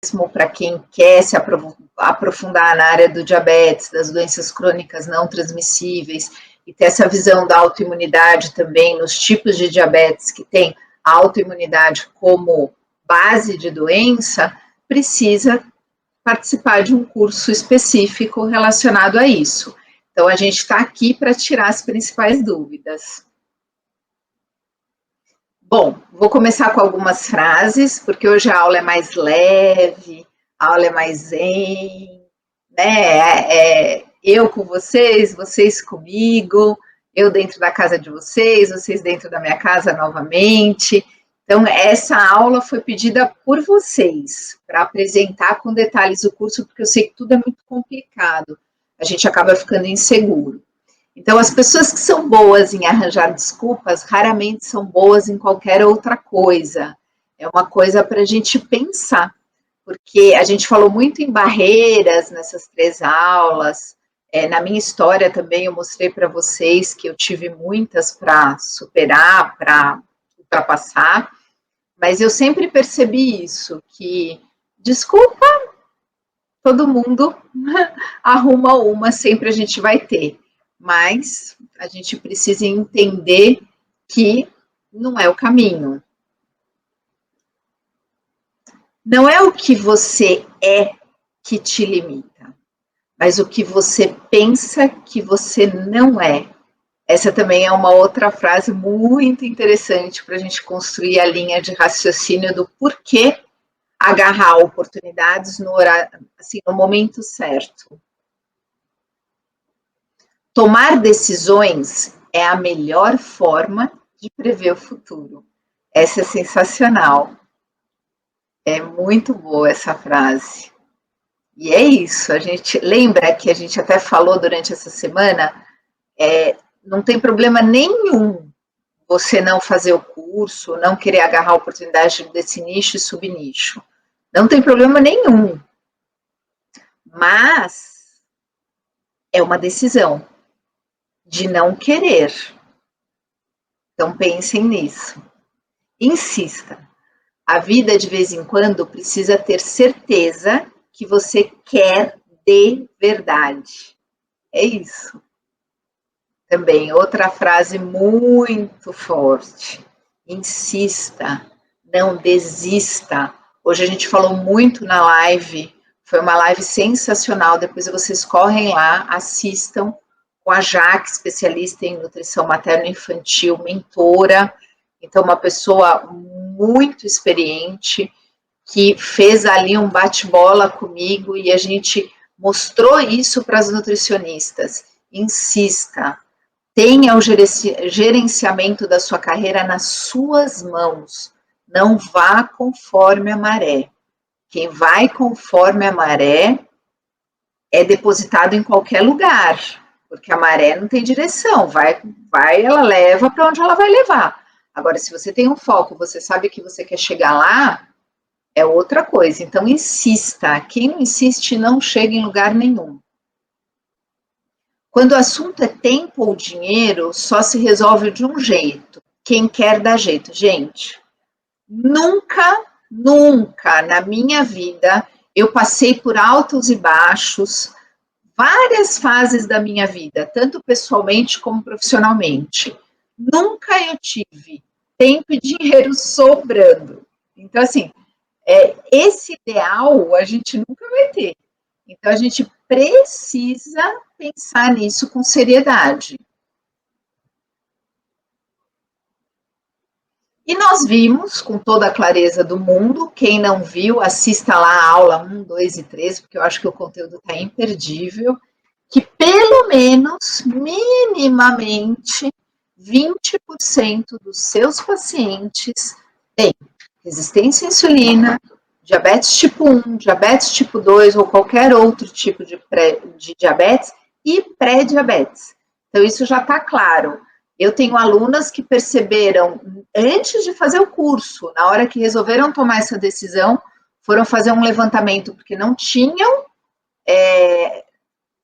mesmo para quem quer se aprofundar na área do diabetes, das doenças crônicas não transmissíveis, e ter essa visão da autoimunidade também nos tipos de diabetes que tem a autoimunidade como base de doença, precisa participar de um curso específico relacionado a isso. Então, a gente está aqui para tirar as principais dúvidas. Bom, vou começar com algumas frases, porque hoje a aula é mais leve, a aula é mais zen, né? Eu com vocês, vocês comigo, eu dentro da casa de vocês dentro da minha casa novamente. Então, essa aula foi pedida por vocês, para apresentar com detalhes o curso, porque eu sei que tudo é muito complicado, a gente acaba ficando inseguro. Então, as pessoas que são boas em arranjar desculpas, raramente são boas em qualquer outra coisa. É uma coisa para a gente pensar, porque a gente falou muito em barreiras nessas 3 aulas. Na minha história também eu mostrei para vocês que eu tive muitas para superar, para ultrapassar, mas eu sempre percebi isso, que desculpa, todo mundo arruma uma, sempre a gente vai ter. Mas a gente precisa entender que não é o caminho. Não é o que você é que te limita, mas o que você pensa que você não é. Essa também é uma outra frase muito interessante para a gente construir a linha de raciocínio do porquê agarrar oportunidades no horário, assim, no momento certo. Tomar decisões é a melhor forma de prever o futuro. Essa é sensacional. É muito boa essa frase. E é isso, a gente lembra que a gente até falou durante essa semana, não tem problema nenhum você não fazer o curso, não querer agarrar a oportunidade desse nicho e subnicho. Não tem problema nenhum. Mas é uma decisão de não querer. Então, pensem nisso. Insista. A vida, de vez em quando, precisa ter certeza que você quer de verdade. É isso. Também, outra frase muito forte. Insista. Não desista. Hoje a gente falou muito na live. Foi uma live sensacional. Depois vocês correm lá, assistam, com a Jaque, especialista em nutrição materno-infantil, mentora. Então, uma pessoa muito experiente, que fez ali um bate-bola comigo e a gente mostrou isso para as nutricionistas. Insista, tenha o gerenciamento da sua carreira nas suas mãos. Não vá conforme a maré. Quem vai conforme a maré é depositado em qualquer lugar, porque a maré não tem direção, ela leva para onde ela vai levar. Agora, se você tem um foco, você sabe que você quer chegar lá, é outra coisa. Então, insista. Quem não insiste não chega em lugar nenhum. Quando o assunto é tempo ou dinheiro, só se resolve de um jeito. Quem quer dá jeito. Gente, nunca na minha vida eu passei por altos e baixos, várias fases da minha vida, tanto pessoalmente como profissionalmente. Nunca eu tive tempo e dinheiro sobrando. Então, assim, esse ideal a gente nunca vai ter. Então, a gente precisa pensar nisso com seriedade. E nós vimos, com toda a clareza do mundo, quem não viu, assista lá a aula 1, 2 e 3, porque eu acho que o conteúdo está imperdível, que pelo menos, minimamente, 20% dos seus pacientes têm resistência à insulina, diabetes tipo 1, diabetes tipo 2 ou qualquer outro tipo de diabetes e pré-diabetes. Então, isso já está claro. Eu tenho alunas que perceberam, antes de fazer o curso, na hora que resolveram tomar essa decisão, foram fazer um levantamento, porque não tinham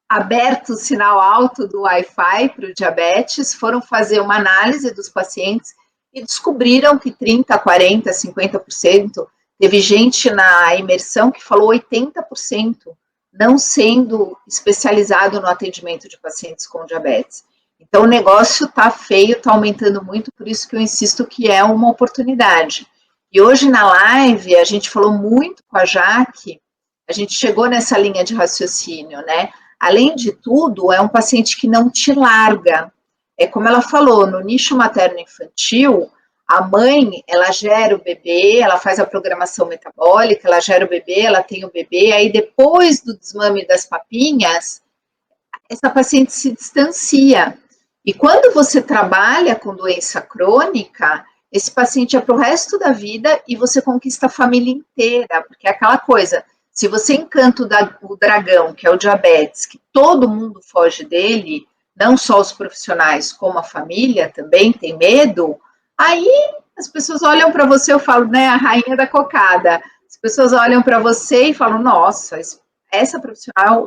aberto o sinal alto do Wi-Fi para o diabetes, foram fazer uma análise dos pacientes e descobriram que 30%, 40%, 50% Teve gente na imersão que falou 80% não sendo especializado no atendimento de pacientes com diabetes. Então, o negócio está feio, está aumentando muito, por isso que eu insisto que é uma oportunidade. E hoje na live, a gente falou muito com a Jaque, a gente chegou nessa linha de raciocínio, né? Além de tudo, é um paciente que não te larga. É como ela falou, no nicho materno-infantil, a mãe, ela gera o bebê, ela faz a programação metabólica, ela gera o bebê, ela tem o bebê, aí depois do desmame das papinhas, essa paciente se distancia. E quando você trabalha com doença crônica, esse paciente é para o resto da vida e você conquista a família inteira, porque é aquela coisa, se você encanta o dragão, que é o diabetes, que todo mundo foge dele, não só os profissionais, como a família também tem medo, aí as pessoas olham para você, eu falo, né, a rainha da cocada, as pessoas olham para você e falam, nossa, esse profissional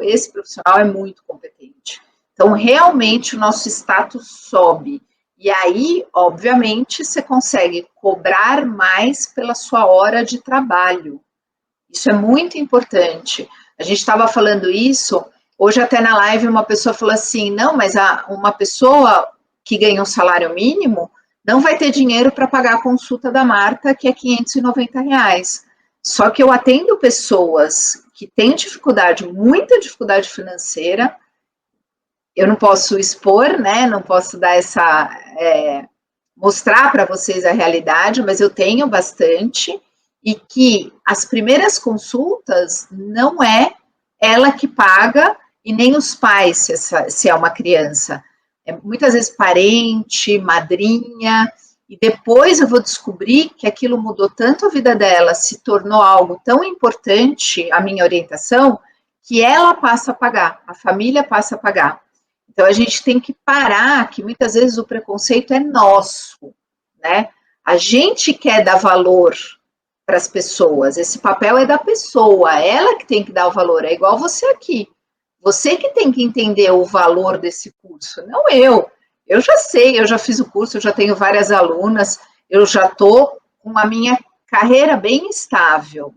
é muito competente. Então, realmente, o nosso status sobe. E aí, obviamente, você consegue cobrar mais pela sua hora de trabalho. Isso é muito importante. A gente estava falando isso, hoje até na live uma pessoa falou assim, não, mas uma pessoa que ganha um salário mínimo não vai ter dinheiro para pagar a consulta da Marta, que é R$ 590. Só que eu atendo pessoas que têm dificuldade, muita dificuldade financeira, eu não posso expor, né, não posso dar mostrar para vocês a realidade, mas eu tenho bastante, e que as primeiras consultas não é ela que paga e nem os pais, se é uma criança. É muitas vezes parente, madrinha, e depois eu vou descobrir que aquilo mudou tanto a vida dela, se tornou algo tão importante, a minha orientação, que ela passa a pagar, a família passa a pagar. Então, a gente tem que parar, que muitas vezes o preconceito é nosso, né? A gente quer dar valor para as pessoas, esse papel é da pessoa, ela que tem que dar o valor, é igual você aqui. Você que tem que entender o valor desse curso, não eu. Eu já sei, eu já fiz o curso, eu já tenho várias alunas, eu já estou com a minha carreira bem estável,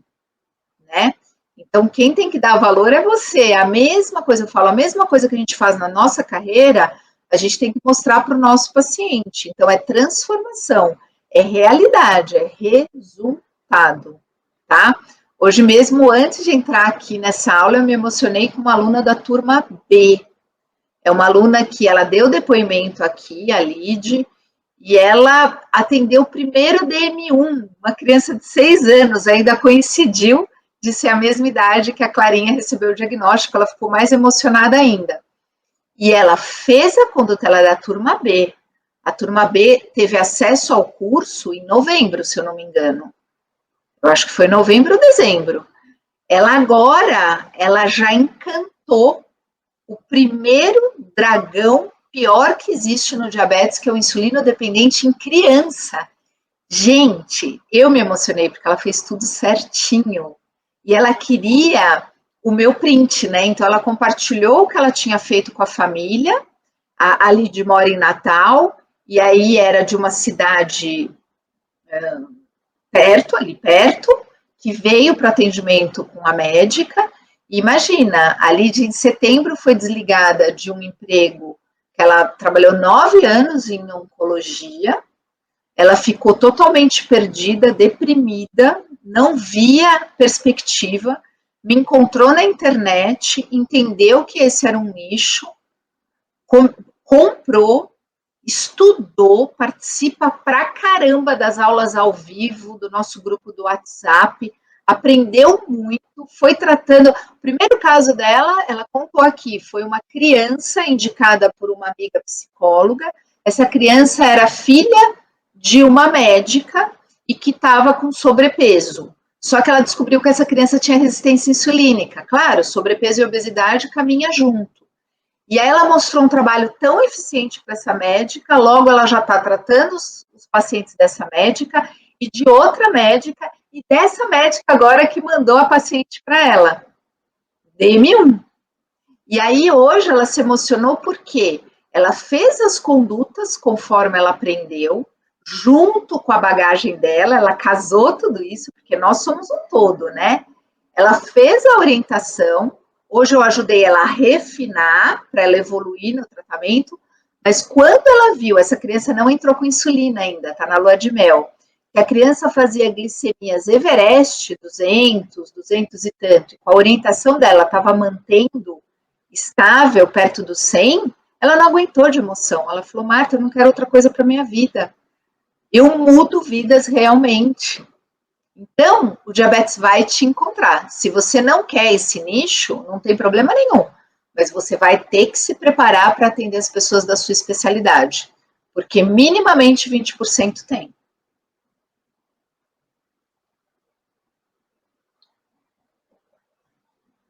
né? Então, quem tem que dar valor é você. A mesma coisa, eu falo, a mesma coisa que a gente faz na nossa carreira, a gente tem que mostrar para o nosso paciente. Então, é transformação, é realidade, é resultado, tá? Hoje mesmo, antes de entrar aqui nessa aula, eu me emocionei com uma aluna da turma B. É uma aluna que ela deu depoimento aqui, a Lid, e ela atendeu o primeiro DM1, uma criança de 6 anos, ainda coincidiu de ser a mesma idade que a Clarinha recebeu o diagnóstico, ela ficou mais emocionada ainda. E ela fez a conduta, ela é da turma B. A turma B teve acesso ao curso em novembro, se eu não me engano. Eu acho que foi novembro ou dezembro. Ela já encantou o primeiro dragão pior que existe no diabetes, que é o insulino dependente em criança. Gente, eu me emocionei porque ela fez tudo certinho. E ela queria o meu print, né? Então ela compartilhou o que ela tinha feito com a família. A Lid mora em Natal, e aí era de uma cidade ali perto, que veio para atendimento com a médica. E imagina, a Lid em setembro foi desligada de um emprego que ela trabalhou 9 anos em oncologia. Ela ficou totalmente perdida, deprimida, não via perspectiva, me encontrou na internet, entendeu que esse era um nicho, comprou, estudou, participa pra caramba das aulas ao vivo, do nosso grupo do WhatsApp, aprendeu muito, foi tratando. O primeiro caso dela, ela contou aqui, foi uma criança indicada por uma amiga psicóloga. Essa criança era filha de uma médica e que estava com sobrepeso. Só que ela descobriu que essa criança tinha resistência insulínica. Claro, sobrepeso e obesidade caminha junto. E aí ela mostrou um trabalho tão eficiente para essa médica, logo ela já está tratando os pacientes dessa médica e de outra médica, e dessa médica agora que mandou a paciente para ela. DM1. E aí hoje ela se emocionou porque ela fez as condutas conforme ela aprendeu, junto com a bagagem dela, ela casou tudo isso, porque nós somos um todo, né? Ela fez a orientação, hoje eu ajudei ela a refinar, para ela evoluir no tratamento, mas quando ela viu, essa criança não entrou com insulina ainda, tá na lua de mel, que a criança fazia glicemias Everest, 200, 200 e tanto, e com a orientação dela estava mantendo estável, perto do 100, ela não aguentou de emoção. Ela falou, Marta, eu não quero outra coisa para minha vida. Eu mudo vidas realmente. Então, o diabetes vai te encontrar. Se você não quer esse nicho, não tem problema nenhum. Mas você vai ter que se preparar para atender as pessoas da sua especialidade. Porque minimamente 20% tem.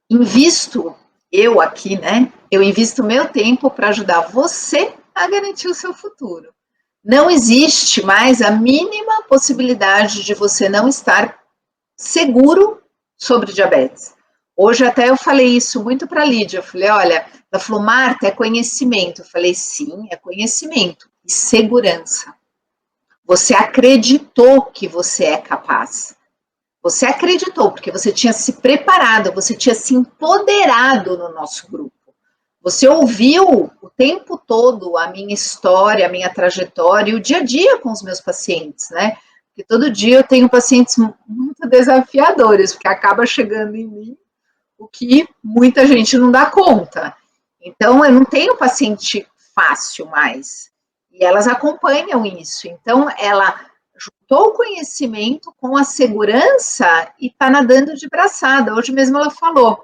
Invisto, eu aqui, né? Eu invisto meu tempo para ajudar você a garantir o seu futuro. Não existe mais a mínima possibilidade de você não estar seguro sobre diabetes. Hoje até eu falei isso muito para a Lídia, eu falei, olha, ela falou, Marta, é conhecimento. Eu falei, sim, é conhecimento e segurança. Você acreditou que você é capaz. Você acreditou, porque você tinha se preparado, você tinha se empoderado no nosso grupo. Você ouviu o tempo todo a minha história, a minha trajetória e o dia a dia com os meus pacientes, né? Porque todo dia eu tenho pacientes muito desafiadores, porque acaba chegando em mim o que muita gente não dá conta. Então, eu não tenho paciente fácil mais. E elas acompanham isso. Então, ela juntou o conhecimento com a segurança e está nadando de braçada. Hoje mesmo ela falou.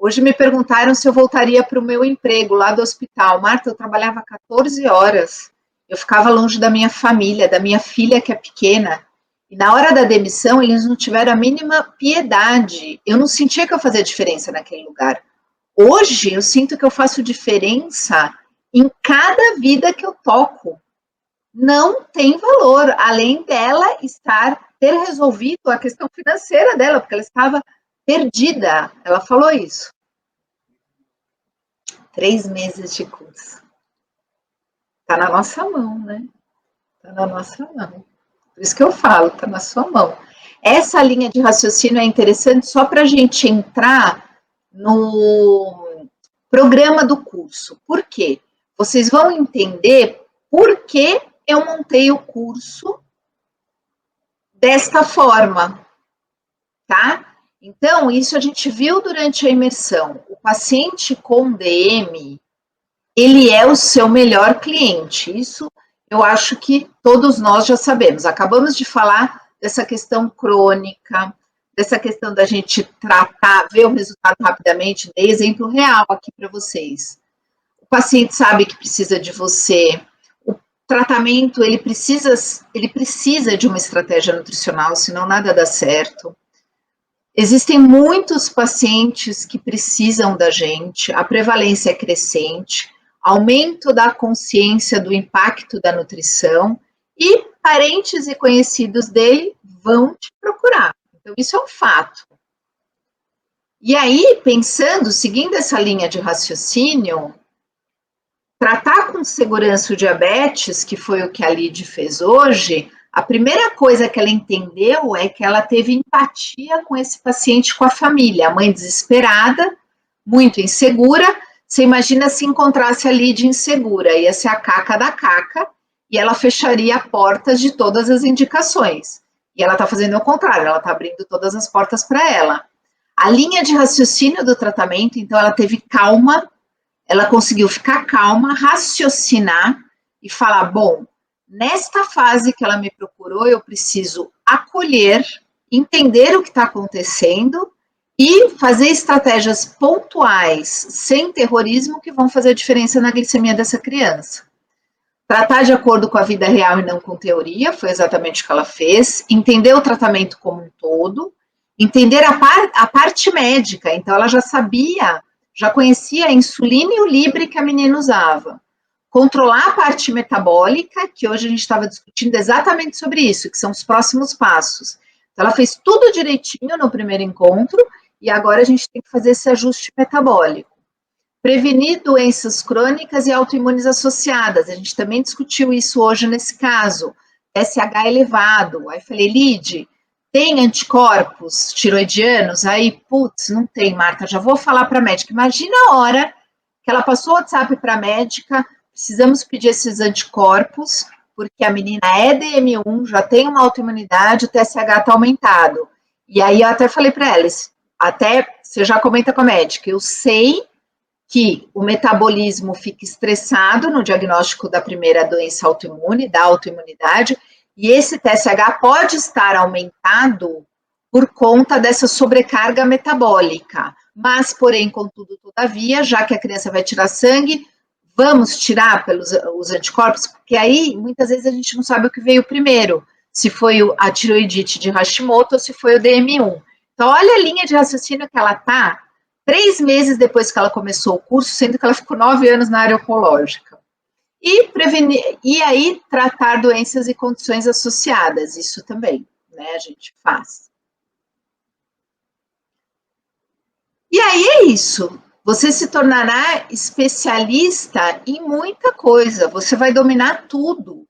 Hoje me perguntaram se eu voltaria para o meu emprego lá do hospital. Marta, eu trabalhava 14 horas. Eu ficava longe da minha família, da minha filha que é pequena. E na hora da demissão, eles não tiveram a mínima piedade. Eu não sentia que eu fazia diferença naquele lugar. Hoje, eu sinto que eu faço diferença em cada vida que eu toco. Não tem valor, além dela ter resolvido a questão financeira dela, porque ela estava perdida. Ela falou isso. 3 meses de curso. Está na nossa mão, né? Está na nossa mão. Por isso que eu falo, está na sua mão. Essa linha de raciocínio é interessante só para a gente entrar no programa do curso. Por quê? Vocês vão entender por que eu montei o curso desta forma, tá? Então, isso a gente viu durante a imersão. O paciente com DM, ele é o seu melhor cliente. Isso eu acho que todos nós já sabemos. Acabamos de falar dessa questão crônica, dessa questão da gente tratar, ver o resultado rapidamente, dei exemplo real aqui para vocês. O paciente sabe que precisa de você. O tratamento, ele precisa de uma estratégia nutricional, senão nada dá certo. Existem muitos pacientes que precisam da gente, a prevalência é crescente, aumento da consciência do impacto da nutrição e parentes e conhecidos dele vão te procurar. Então, isso é um fato. E aí, pensando, seguindo essa linha de raciocínio, tratar com segurança o diabetes, que foi o que a Lid fez hoje, a primeira coisa que ela entendeu é que ela teve empatia com esse paciente, com a família, a mãe desesperada, muito insegura. Você imagina se encontrasse a Lid insegura, ia ser a caca da caca, e ela fecharia portas de todas as indicações. E ela está fazendo o contrário, ela está abrindo todas as portas para ela. A linha de raciocínio do tratamento, então, ela teve calma, ela conseguiu ficar calma, raciocinar e falar, bom, nesta fase que ela me procurou, eu preciso acolher, entender o que está acontecendo e fazer estratégias pontuais, sem terrorismo, que vão fazer a diferença na glicemia dessa criança. Tratar de acordo com a vida real e não com teoria, foi exatamente o que ela fez. Entender o tratamento como um todo, entender a parte médica, então ela já sabia, já conhecia a insulina e o Libre que a menina usava. Controlar a parte metabólica, que hoje a gente estava discutindo exatamente sobre isso, que são os próximos passos. Então, ela fez tudo direitinho no primeiro encontro, e agora a gente tem que fazer esse ajuste metabólico. Prevenir doenças crônicas e autoimunes associadas, a gente também discutiu isso hoje nesse caso. TSH elevado. Aí falei, Lide, tem anticorpos tiroidianos? Aí, putz, não tem, Marta, já vou falar para a médica. Imagina a hora que ela passou o WhatsApp para a médica, precisamos pedir esses anticorpos, porque a menina é DM1, já tem uma autoimunidade, o TSH está aumentado. E aí eu até falei para elas, até você já comenta com a médica, eu sei que o metabolismo fica estressado no diagnóstico da primeira doença autoimune, da autoimunidade, e esse TSH pode estar aumentado por conta dessa sobrecarga metabólica. Mas, porém, contudo, todavia, já que a criança vai tirar sangue, vamos tirar pelos os anticorpos, porque aí, muitas vezes, a gente não sabe o que veio primeiro, se foi a tiroidite de Hashimoto ou se foi o DM1. Então, olha a linha de raciocínio que ela está 3 meses depois que ela começou o curso, sendo que ela ficou 9 anos na área oncológica. E prevenir, e aí tratar doenças e condições associadas, isso também, né, a gente faz. E aí é isso, você se tornará especialista em muita coisa, você vai dominar tudo,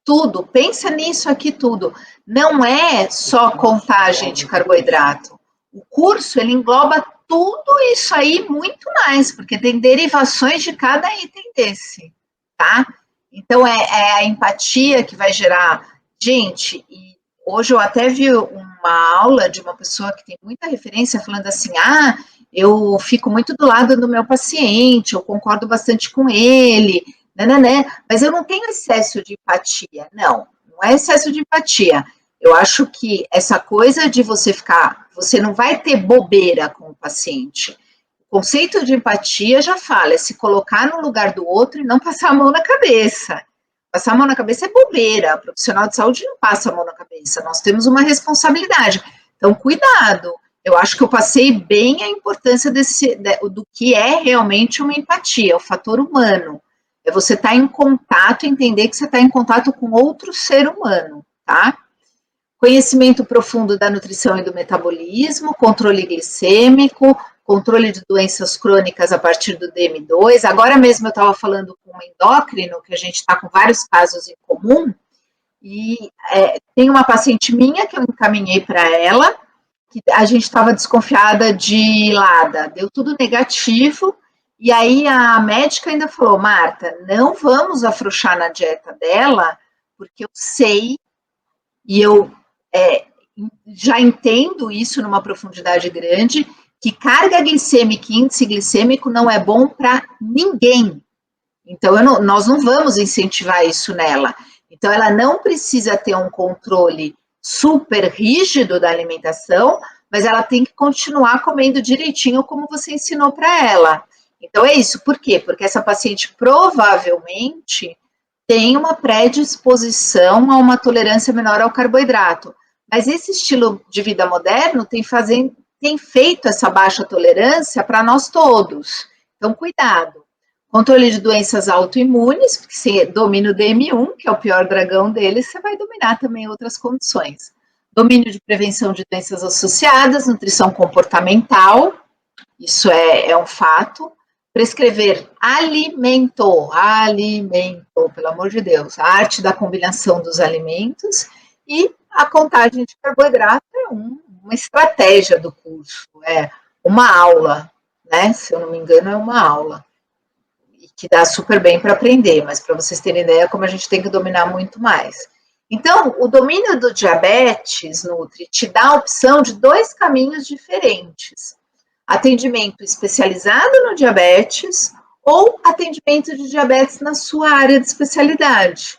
tudo, pensa nisso aqui tudo. Não é só contagem de carboidrato. O curso, ele engloba tudo isso aí, muito mais, porque tem derivações de cada item desse, tá? Então, é a empatia que vai gerar. Gente, e hoje eu até vi uma aula de uma pessoa que tem muita referência falando assim, eu fico muito do lado do meu paciente, eu concordo bastante com ele, né, mas eu não tenho excesso de empatia. Não, não é excesso de empatia. Eu acho que essa coisa de você não vai ter bobeira com o paciente. O conceito de empatia já fala, é se colocar no lugar do outro e não passar a mão na cabeça. Passar a mão na cabeça é bobeira, o profissional de saúde não passa a mão na cabeça, nós temos uma responsabilidade. Então, cuidado. Eu acho que eu passei bem a importância do que é realmente uma empatia, o fator humano. É você estar em contato, entender que você está em contato com outro ser humano, tá? Conhecimento profundo da nutrição e do metabolismo, controle glicêmico, controle de doenças crônicas a partir do DM2. Agora mesmo eu estava falando com um endócrino, que a gente está com vários casos em comum, e tem uma paciente minha que eu encaminhei para ela, que a gente estava desconfiada de LADA, deu tudo negativo, e aí a médica ainda falou, Marta, não vamos afrouxar na dieta dela, porque eu sei, e eu já entendo isso numa profundidade grande, que carga glicêmica e índice glicêmico não é bom para ninguém. Então, nós não vamos incentivar isso nela. Então, ela não precisa ter um controle super rígido da alimentação, mas ela tem que continuar comendo direitinho como você ensinou para ela. Então, é isso. Por quê? Porque essa paciente provavelmente tem uma predisposição a uma tolerância menor ao carboidrato. Mas esse estilo de vida moderno tem feito essa baixa tolerância para nós todos. Então, cuidado. Controle de doenças autoimunes, porque se domina o DM1, que é o pior dragão deles, você vai dominar também outras condições. Domínio de prevenção de doenças associadas, nutrição comportamental, isso é um fato. Prescrever alimento, pelo amor de Deus, a arte da combinação dos alimentos e a contagem de carboidrato é uma estratégia do curso, é uma aula, né? Se eu não me engano, é uma aula que dá super bem para aprender, mas para vocês terem ideia como a gente tem que dominar muito mais. Então, o domínio do diabetes, Nutri, te dá a opção de 2 caminhos diferentes. Atendimento especializado no diabetes ou atendimento de diabetes na sua área de especialidade.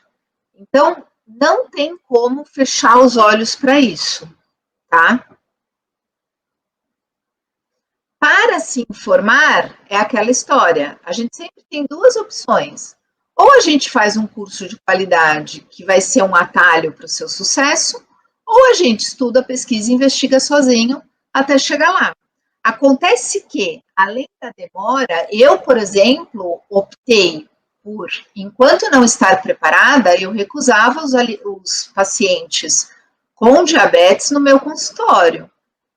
Então, não tem como fechar os olhos para isso, tá? Para se informar, é aquela história. A gente sempre tem 2 opções. Ou a gente faz um curso de qualidade que vai ser um atalho para o seu sucesso, ou a gente estuda, pesquisa e investiga sozinho até chegar lá. Acontece que, além da demora, eu, por exemplo, optei por, enquanto não estar preparada, eu recusava os pacientes com diabetes no meu consultório.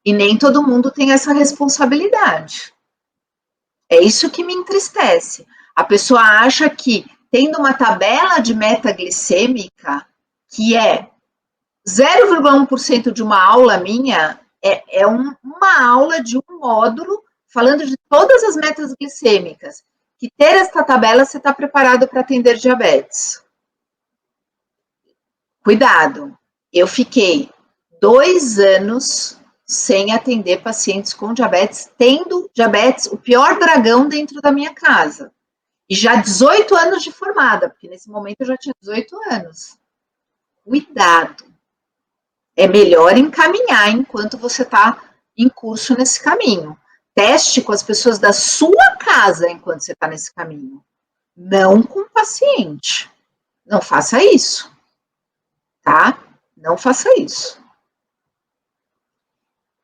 E nem todo mundo tem essa responsabilidade. É isso que me entristece. A pessoa acha que, tendo uma tabela de meta glicêmica, que é 0,1% de uma aula minha, uma aula de um módulo falando de todas as metas glicêmicas. Que ter esta tabela, você está preparado para atender diabetes. Cuidado, eu fiquei 2 anos sem atender pacientes com diabetes, tendo diabetes, o pior dragão dentro da minha casa. E já 18 anos de formada, porque nesse momento eu já tinha 18 anos. Cuidado. É melhor encaminhar enquanto você está em curso nesse caminho. Teste com as pessoas da sua casa enquanto você está nesse caminho. Não com o paciente. Não faça isso. Tá? Não faça isso.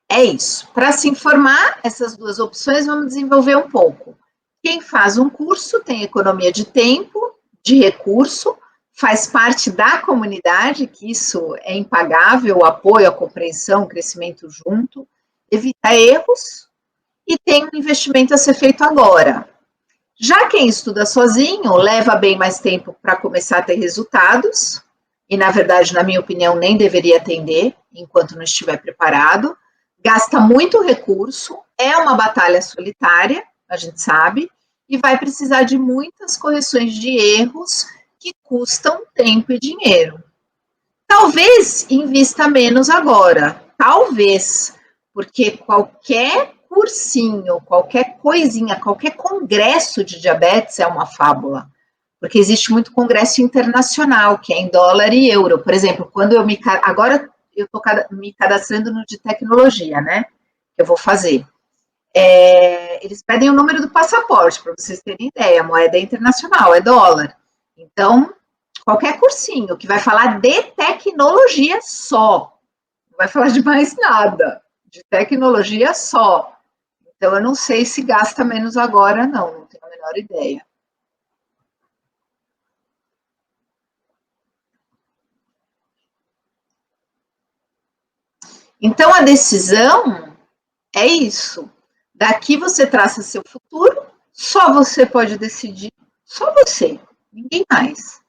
É isso. Para se informar, essas duas opções, vamos desenvolver um pouco. Quem faz um curso tem economia de tempo, de recurso, faz parte da comunidade, que isso é impagável, o apoio, a compreensão, o crescimento junto, evita erros e tem um investimento a ser feito agora. Já quem estuda sozinho, leva bem mais tempo para começar a ter resultados, e na verdade, na minha opinião, nem deveria atender enquanto não estiver preparado, gasta muito recurso, é uma batalha solitária, a gente sabe, e vai precisar de muitas correções de erros que custam tempo e dinheiro. Talvez invista menos agora, talvez, porque qualquer cursinho, qualquer coisinha, qualquer congresso de diabetes é uma fábula, porque existe muito congresso internacional, que é em dólar e euro. Por exemplo, quando eu agora eu estou me cadastrando no de tecnologia, né? Que eu vou fazer. Eles pedem o número do passaporte, para vocês terem ideia, a moeda é internacional, é dólar. Então, qualquer cursinho que vai falar de tecnologia só, não vai falar de mais nada, de tecnologia só. Então, eu não sei se gasta menos agora, não tenho a menor ideia. Então, a decisão é isso. Daqui você traça seu futuro, só você pode decidir, só você, ninguém mais.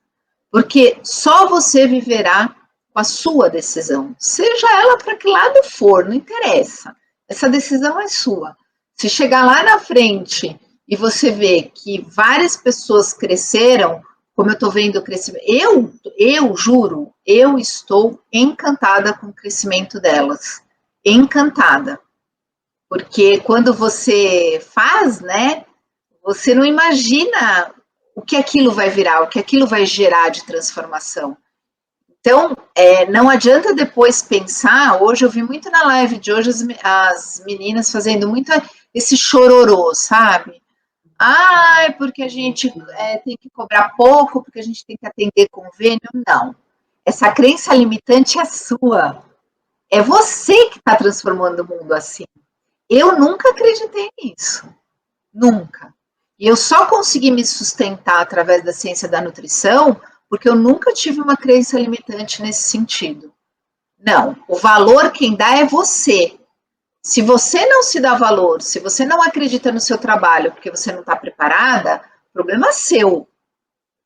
Porque só você viverá com a sua decisão, seja ela para que lado for, não interessa. Essa decisão é sua. Se chegar lá na frente e você vê que várias pessoas cresceram, como eu estou vendo o crescimento, eu juro, eu estou encantada com o crescimento delas. Encantada. Porque quando você faz, né, você não imagina o que aquilo vai virar, o que aquilo vai gerar de transformação. Então, não adianta depois pensar, hoje eu vi muito na live de hoje as meninas fazendo muito esse chororô, sabe? Ah, é porque a gente tem que cobrar pouco, porque a gente tem que atender convênio. Não. Essa crença limitante é sua. É você que está transformando o mundo assim. Eu nunca acreditei nisso. Nunca. E eu só consegui me sustentar através da ciência da nutrição porque eu nunca tive uma crença limitante nesse sentido. Não, o valor quem dá é você. Se você não se dá valor, se você não acredita no seu trabalho porque você não está preparada, problema é seu.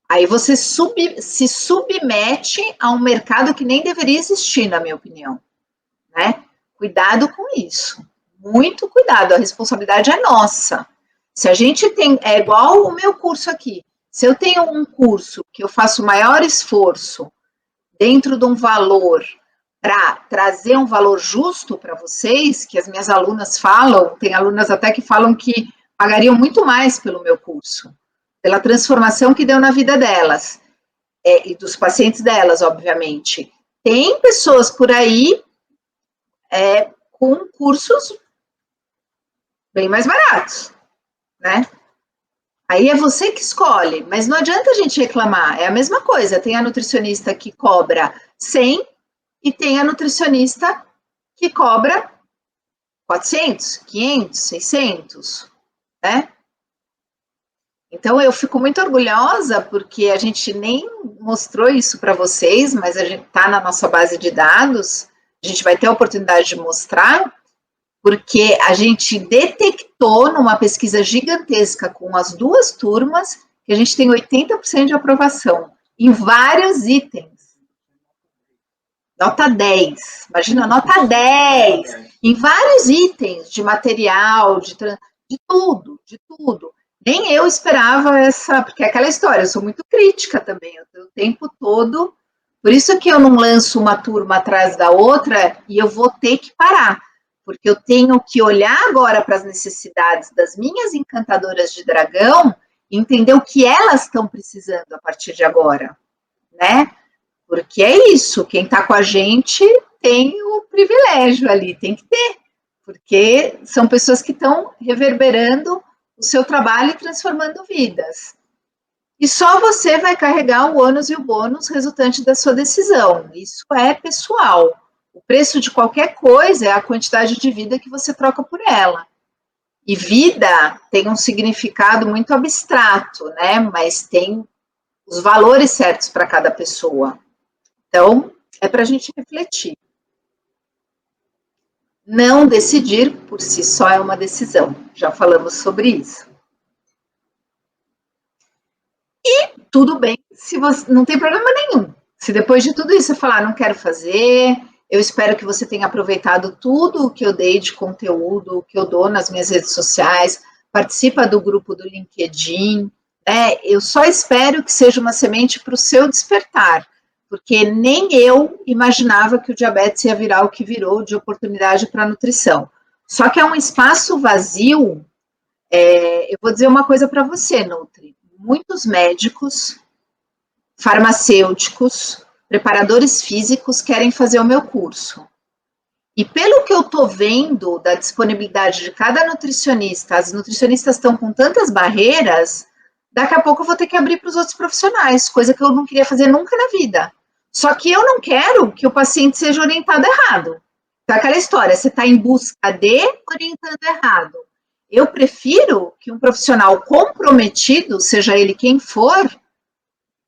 Aí você se submete a um mercado que nem deveria existir, na minha opinião. Né? Cuidado com isso. Muito cuidado, a responsabilidade é nossa. Se a gente tem, é igual o meu curso aqui, se eu tenho um curso que eu faço maior esforço dentro de um valor para trazer um valor justo para vocês, que as minhas alunas falam, tem alunas até que falam que pagariam muito mais pelo meu curso, pela transformação que deu na vida delas, e dos pacientes delas, obviamente. Tem pessoas por aí com cursos bem mais baratos, né? Aí é você que escolhe, mas não adianta a gente reclamar, é a mesma coisa, tem a nutricionista que cobra 100 e tem a nutricionista que cobra 400, 500, 600, né? Então eu fico muito orgulhosa porque a gente nem mostrou isso para vocês, mas a gente está na nossa base de dados, a gente vai ter a oportunidade de mostrar, porque a gente detectou numa pesquisa gigantesca com as duas turmas que a gente tem 80% de aprovação em vários itens. Nota 10. Imagina, nota 10 em vários itens de material, de tudo, de tudo. Nem eu esperava essa, porque é aquela história, eu sou muito crítica também, o tempo todo. Por isso que eu não lanço uma turma atrás da outra e eu vou ter que parar, porque eu tenho que olhar agora para as necessidades das minhas encantadoras de dragão e entender o que elas estão precisando a partir de agora, né? Porque é isso, quem está com a gente tem o privilégio ali, tem que ter, porque são pessoas que estão reverberando o seu trabalho e transformando vidas. E só você vai carregar o ônus e o bônus resultante da sua decisão. Isso é pessoal. O preço de qualquer coisa é a quantidade de vida que você troca por ela. E vida tem um significado muito abstrato, né? Mas tem os valores certos para cada pessoa. Então, é para a gente refletir. Não decidir por si só é uma decisão. Já falamos sobre isso. Tudo bem, se você não tem problema nenhum. Se depois de tudo isso você falar, não quero fazer, eu espero que você tenha aproveitado tudo o que eu dei de conteúdo, que eu dou nas minhas redes sociais, participa do grupo do LinkedIn, né? Eu só espero que seja uma semente para o seu despertar, porque nem eu imaginava que o diabetes ia virar o que virou de oportunidade para a nutrição. Só que é um espaço vazio. Eu vou dizer uma coisa para você, Nutri. Muitos médicos, farmacêuticos, preparadores físicos querem fazer o meu curso. E pelo que eu estou vendo da disponibilidade de cada nutricionista, as nutricionistas estão com tantas barreiras, daqui a pouco eu vou ter que abrir para os outros profissionais, coisa que eu não queria fazer nunca na vida. Só que eu não quero que o paciente seja orientado errado. Então, aquela história, você está em busca de orientando errado. Eu prefiro que um profissional comprometido, seja ele quem for,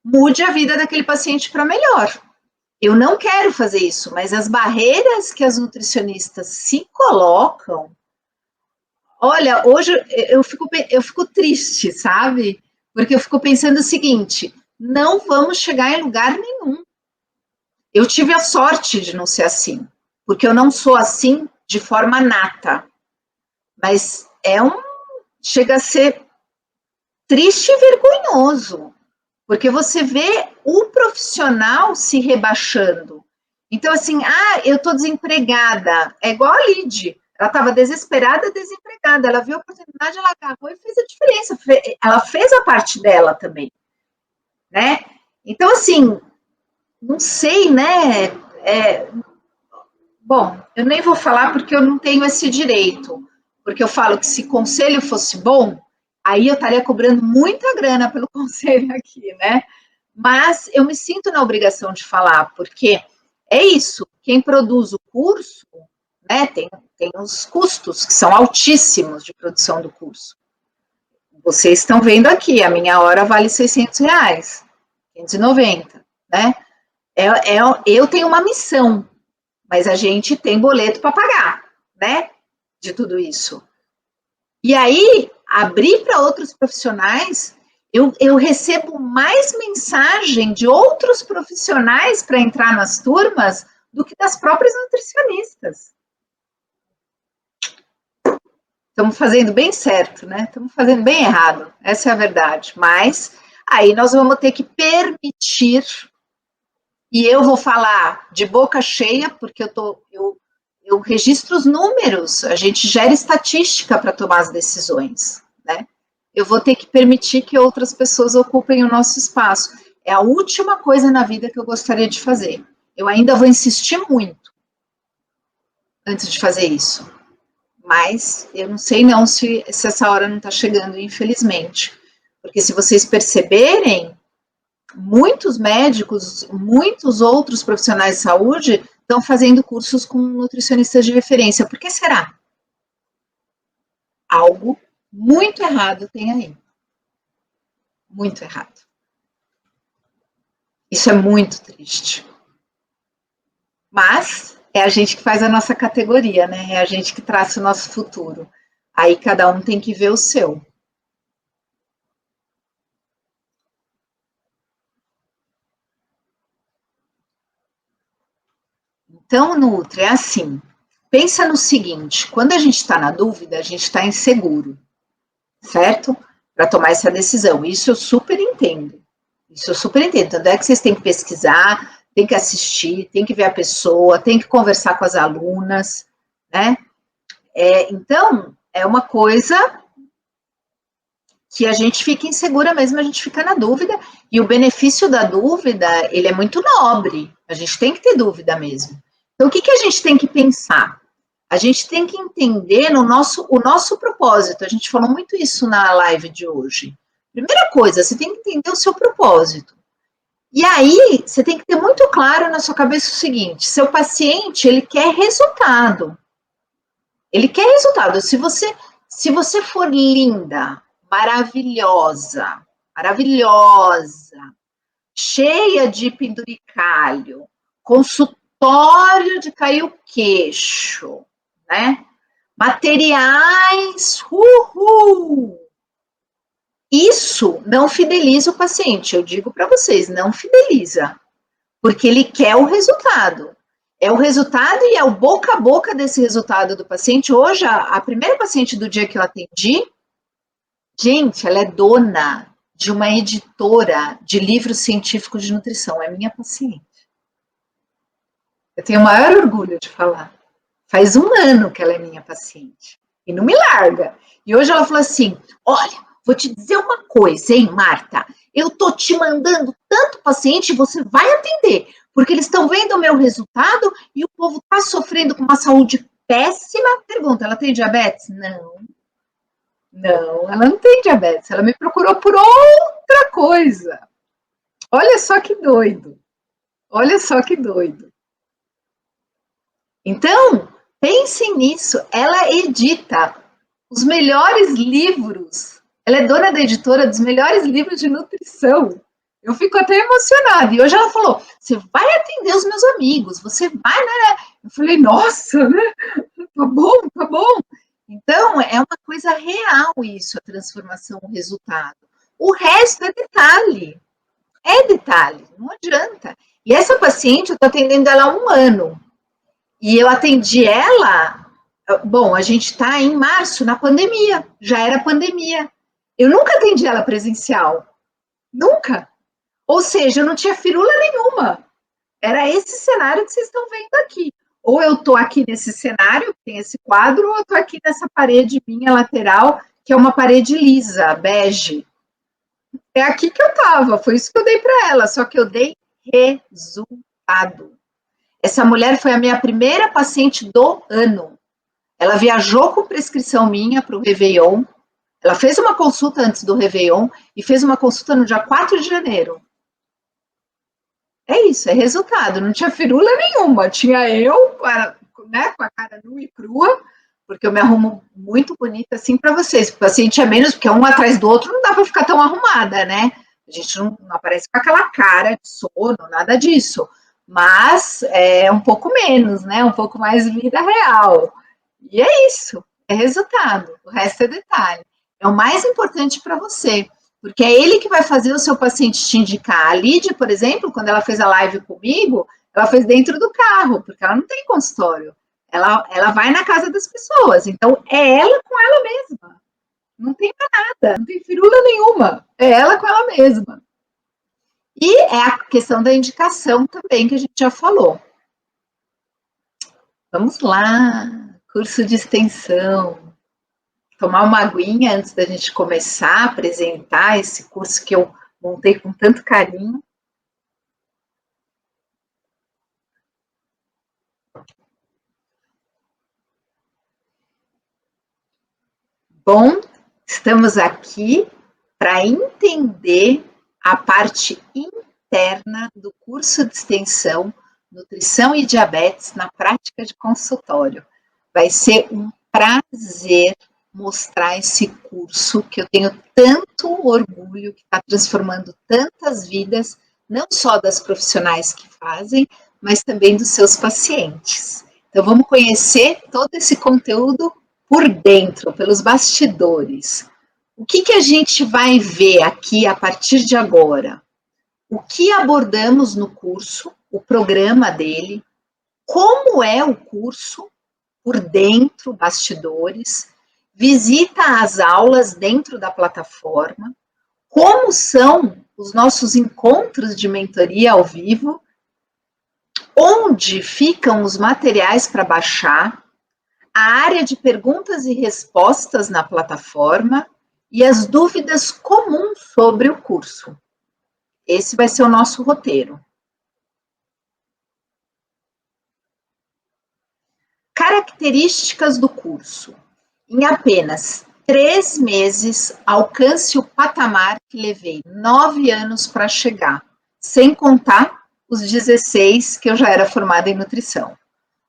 mude a vida daquele paciente para melhor. Eu não quero fazer isso, mas as barreiras que as nutricionistas se colocam, olha, hoje eu fico triste, sabe? Porque eu fico pensando o seguinte: não vamos chegar em lugar nenhum. Eu tive a sorte de não ser assim, porque eu não sou assim de forma nata, mas chega a ser triste e vergonhoso, porque você vê o profissional se rebaixando. Então, assim, eu estou desempregada. É igual a Lid. Ela estava desesperada, desempregada. Ela viu a oportunidade, ela agarrou e fez a diferença. Ela fez a parte dela também, né? Então, assim, não sei, né? Bom, eu nem vou falar porque eu não tenho esse direito. Porque eu falo que se conselho fosse bom, aí eu estaria cobrando muita grana pelo conselho aqui, né? Mas eu me sinto na obrigação de falar, porque é isso, quem produz o curso, né, tem os custos que são altíssimos de produção do curso. Vocês estão vendo aqui, a minha hora vale R$ 600, 590, né? Eu tenho uma missão, mas a gente tem boleto para pagar, né? De tudo isso. E aí, abrir para outros profissionais, eu recebo mais mensagem de outros profissionais para entrar nas turmas do que das próprias nutricionistas. Estamos fazendo bem certo, né? Estamos fazendo bem errado, essa é a verdade. Mas aí nós vamos ter que permitir, e eu vou falar de boca cheia, porque eu registro os números, a gente gera estatística para tomar as decisões, né? Eu vou ter que permitir que outras pessoas ocupem o nosso espaço. É a última coisa na vida que eu gostaria de fazer. Eu ainda vou insistir muito antes de fazer isso. Mas eu não sei não se essa hora não está chegando, infelizmente. Porque se vocês perceberem, muitos médicos, muitos outros profissionais de saúde estão fazendo cursos com nutricionistas de referência. Por que será? Algo muito errado tem aí. Muito errado. Isso é muito triste. Mas é a gente que faz a nossa categoria, né? É a gente que traça o nosso futuro. Aí cada um tem que ver o seu. Então, Nutri, é assim, pensa no seguinte, quando a gente está na dúvida, a gente está inseguro, certo? Para tomar essa decisão. Isso eu super entendo. Isso eu super entendo. Tanto é que vocês têm que pesquisar, tem que assistir, tem que ver a pessoa, tem que conversar com as alunas, né? Então, é uma coisa que a gente fica insegura mesmo, a gente fica na dúvida, e o benefício da dúvida, ele é muito nobre, a gente tem que ter dúvida mesmo. Então, o que a gente tem que pensar? A gente tem que entender o nosso propósito, a gente falou muito isso na live de hoje. Primeira coisa, você tem que entender o seu propósito. E aí, você tem que ter muito claro na sua cabeça o seguinte, seu paciente, ele quer resultado. Ele quer resultado. Se você for linda, maravilhosa, maravilhosa, cheia de penduricalho, consultório de cair o queixo, né? Materiais, uhul! Isso não fideliza o paciente, eu digo para vocês, não fideliza, porque ele quer o resultado. É o resultado e é o boca a boca desse resultado do paciente. Hoje, a primeira paciente do dia que eu atendi, gente, ela é dona de uma editora de livros científicos de nutrição, é minha paciente. Eu tenho o maior orgulho de falar. Faz 1 ano que ela é minha paciente e não me larga. E hoje ela falou assim, olha, vou te dizer uma coisa, hein, Marta? Eu tô te mandando tanto paciente, você vai atender, porque eles estão vendo o meu resultado e o povo tá sofrendo com uma saúde péssima. Pergunta, ela tem diabetes? Não, ela não tem diabetes. Ela me procurou por outra coisa. Olha só que doido. Olha só que doido. Então, pensem nisso. Ela edita os melhores livros. Ela é dona da editora dos melhores livros de nutrição. Eu fico até emocionada. E hoje ela falou: você vai atender os meus amigos, você vai, né? Eu falei: nossa, né? Tá bom, tá bom. Então, é uma coisa real isso, a transformação, o resultado. O resto é detalhe. É detalhe, não adianta. E essa paciente, eu estou atendendo ela há 1 ano. E eu atendi ela, bom, a gente está em março, na pandemia, já era pandemia. Eu nunca atendi ela presencial, nunca. Ou seja, eu não tinha firula nenhuma. Era esse cenário que vocês estão vendo aqui. Ou eu estou aqui nesse cenário, tem esse quadro, ou eu estou aqui nessa parede minha lateral, que é uma parede lisa, bege. É aqui que eu estava, foi isso que eu dei para ela, só que eu dei resultado. Essa mulher foi a minha primeira paciente do ano. Ela viajou com prescrição minha para o Réveillon. Ela fez uma consulta antes do Réveillon e fez uma consulta no dia 4 de janeiro. É isso, é resultado. Não tinha firula nenhuma. Tinha eu, né, com a cara nua e crua, porque eu me arrumo muito bonita assim para vocês. O paciente é menos, porque um atrás do outro não dá para ficar tão arrumada, né? A gente não aparece com aquela cara de sono, nada disso. Mas é um pouco menos, né? Um pouco mais vida real. E é isso, é resultado. O resto é detalhe. É o mais importante para você, porque é ele que vai fazer o seu paciente te indicar. A Lídia, por exemplo, quando ela fez a live comigo, ela fez dentro do carro, porque ela não tem consultório. Ela vai na casa das pessoas. Então, é ela com ela mesma. Não tem nada, não tem firula nenhuma. É ela com ela mesma. E é a questão da indicação também, que a gente já falou. Vamos lá, curso de extensão. Tomar uma aguinha antes da gente começar a apresentar esse curso que eu montei com tanto carinho. Bom, estamos aqui para entender a parte interna do curso de extensão Nutrição e Diabetes na Prática de Consultório. Vai ser um prazer mostrar esse curso que eu tenho tanto orgulho, que está transformando tantas vidas, não só das profissionais que fazem, mas também dos seus pacientes. Então, vamos conhecer todo esse conteúdo por dentro, pelos bastidores. O que a gente vai ver aqui a partir de agora? O que abordamos no curso, o programa dele, como é o curso por dentro, bastidores, visita as aulas dentro da plataforma, como são os nossos encontros de mentoria ao vivo, onde ficam os materiais para baixar, a área de perguntas e respostas na plataforma e as dúvidas comuns sobre o curso. Esse vai ser o nosso roteiro. Características do curso. Em apenas 3 meses, alcance o patamar que levei 9 anos para chegar, sem contar os 16 que eu já era formada em nutrição.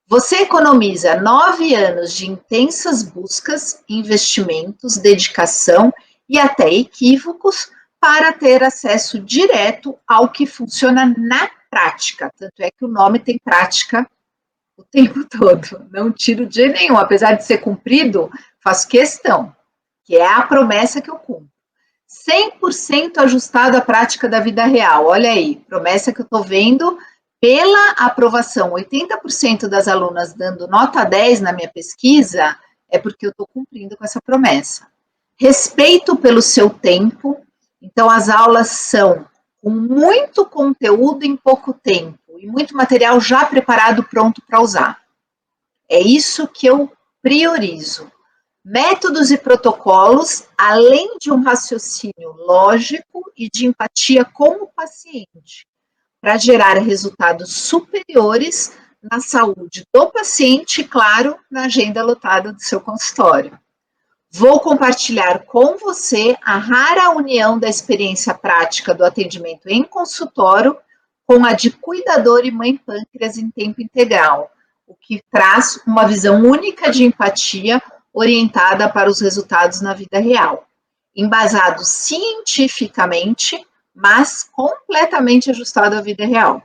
Você economiza 9 anos de intensas buscas, investimentos, dedicação e até equívocos para ter acesso direto ao que funciona na prática. Tanto é que o nome tem prática o tempo todo. Não tiro de jeito nenhum, apesar de ser cumprido, faço questão, que é a promessa que eu cumpro. 100% ajustado à prática da vida real. Olha aí, promessa que eu estou vendo pela aprovação. 80% das alunas dando nota 10 na minha pesquisa é porque eu estou cumprindo com essa promessa. Respeito pelo seu tempo. Então, as aulas são com muito conteúdo em pouco tempo e muito material já preparado, pronto para usar. É isso que eu priorizo. Métodos e protocolos, além de um raciocínio lógico e de empatia com o paciente, para gerar resultados superiores na saúde do paciente e, claro, na agenda lotada do seu consultório. Vou compartilhar com você a rara união da experiência prática do atendimento em consultório com a de cuidador e mãe pâncreas em tempo integral, o que traz uma visão única de empatia orientada para os resultados na vida real, embasado cientificamente, mas completamente ajustado à vida real.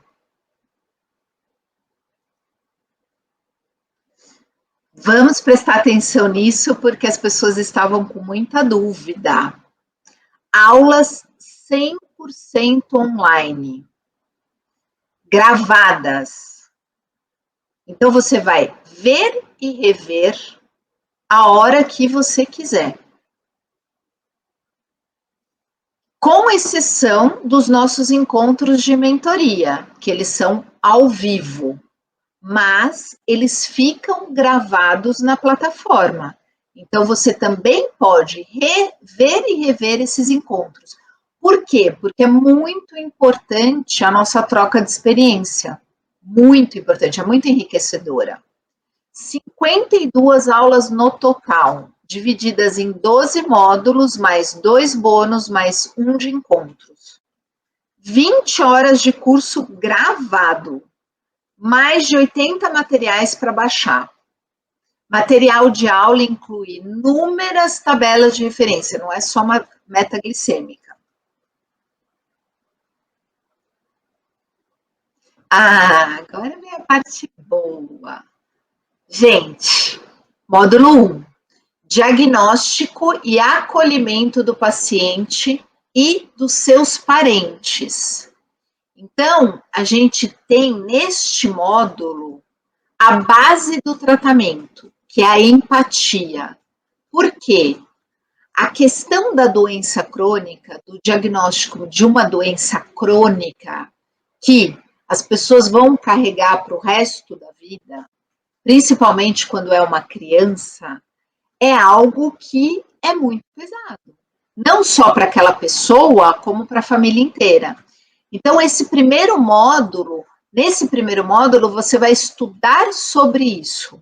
Vamos prestar atenção nisso, porque as pessoas estavam com muita dúvida. Aulas 100% online, gravadas. Então, você vai ver e rever a hora que você quiser. Com exceção dos nossos encontros de mentoria, que eles são ao vivo, mas eles ficam gravados na plataforma. Então, você também pode rever e rever esses encontros. Por quê? Porque é muito importante a nossa troca de experiência. Muito importante, é muito enriquecedora. 52 aulas no total, divididas em 12 módulos, mais 2 bônus, mais 1 de encontros. 20 horas de curso gravado, mais de 80 materiais para baixar. Material de aula inclui inúmeras tabelas de referência, não é só uma meta glicêmica. Agora vem a parte boa. Gente, módulo 1. Diagnóstico e acolhimento do paciente e dos seus parentes. Então, a gente tem neste módulo a base do tratamento, que é a empatia. Por quê? A questão da doença crônica, do diagnóstico de uma doença crônica, que as pessoas vão carregar para o resto da vida, principalmente quando é uma criança, é algo que é muito pesado. Não só para aquela pessoa, como para a família inteira. Então, nesse primeiro módulo, você vai estudar sobre isso.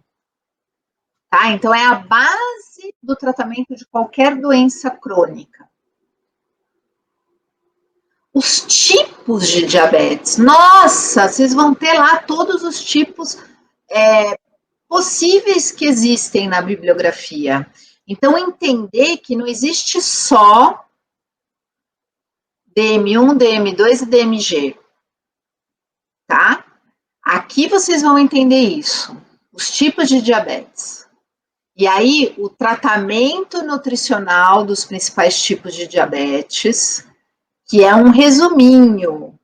Tá? Então, é a base do tratamento de qualquer doença crônica. Os tipos de diabetes. Nossa, vocês vão ter lá todos os tipos possíveis que existem na bibliografia. Então, entender que não existe só DM1, DM2 e DMG. Tá? Aqui vocês vão entender isso. Os tipos de diabetes. E aí, o tratamento nutricional dos principais tipos de diabetes, que é um resuminho.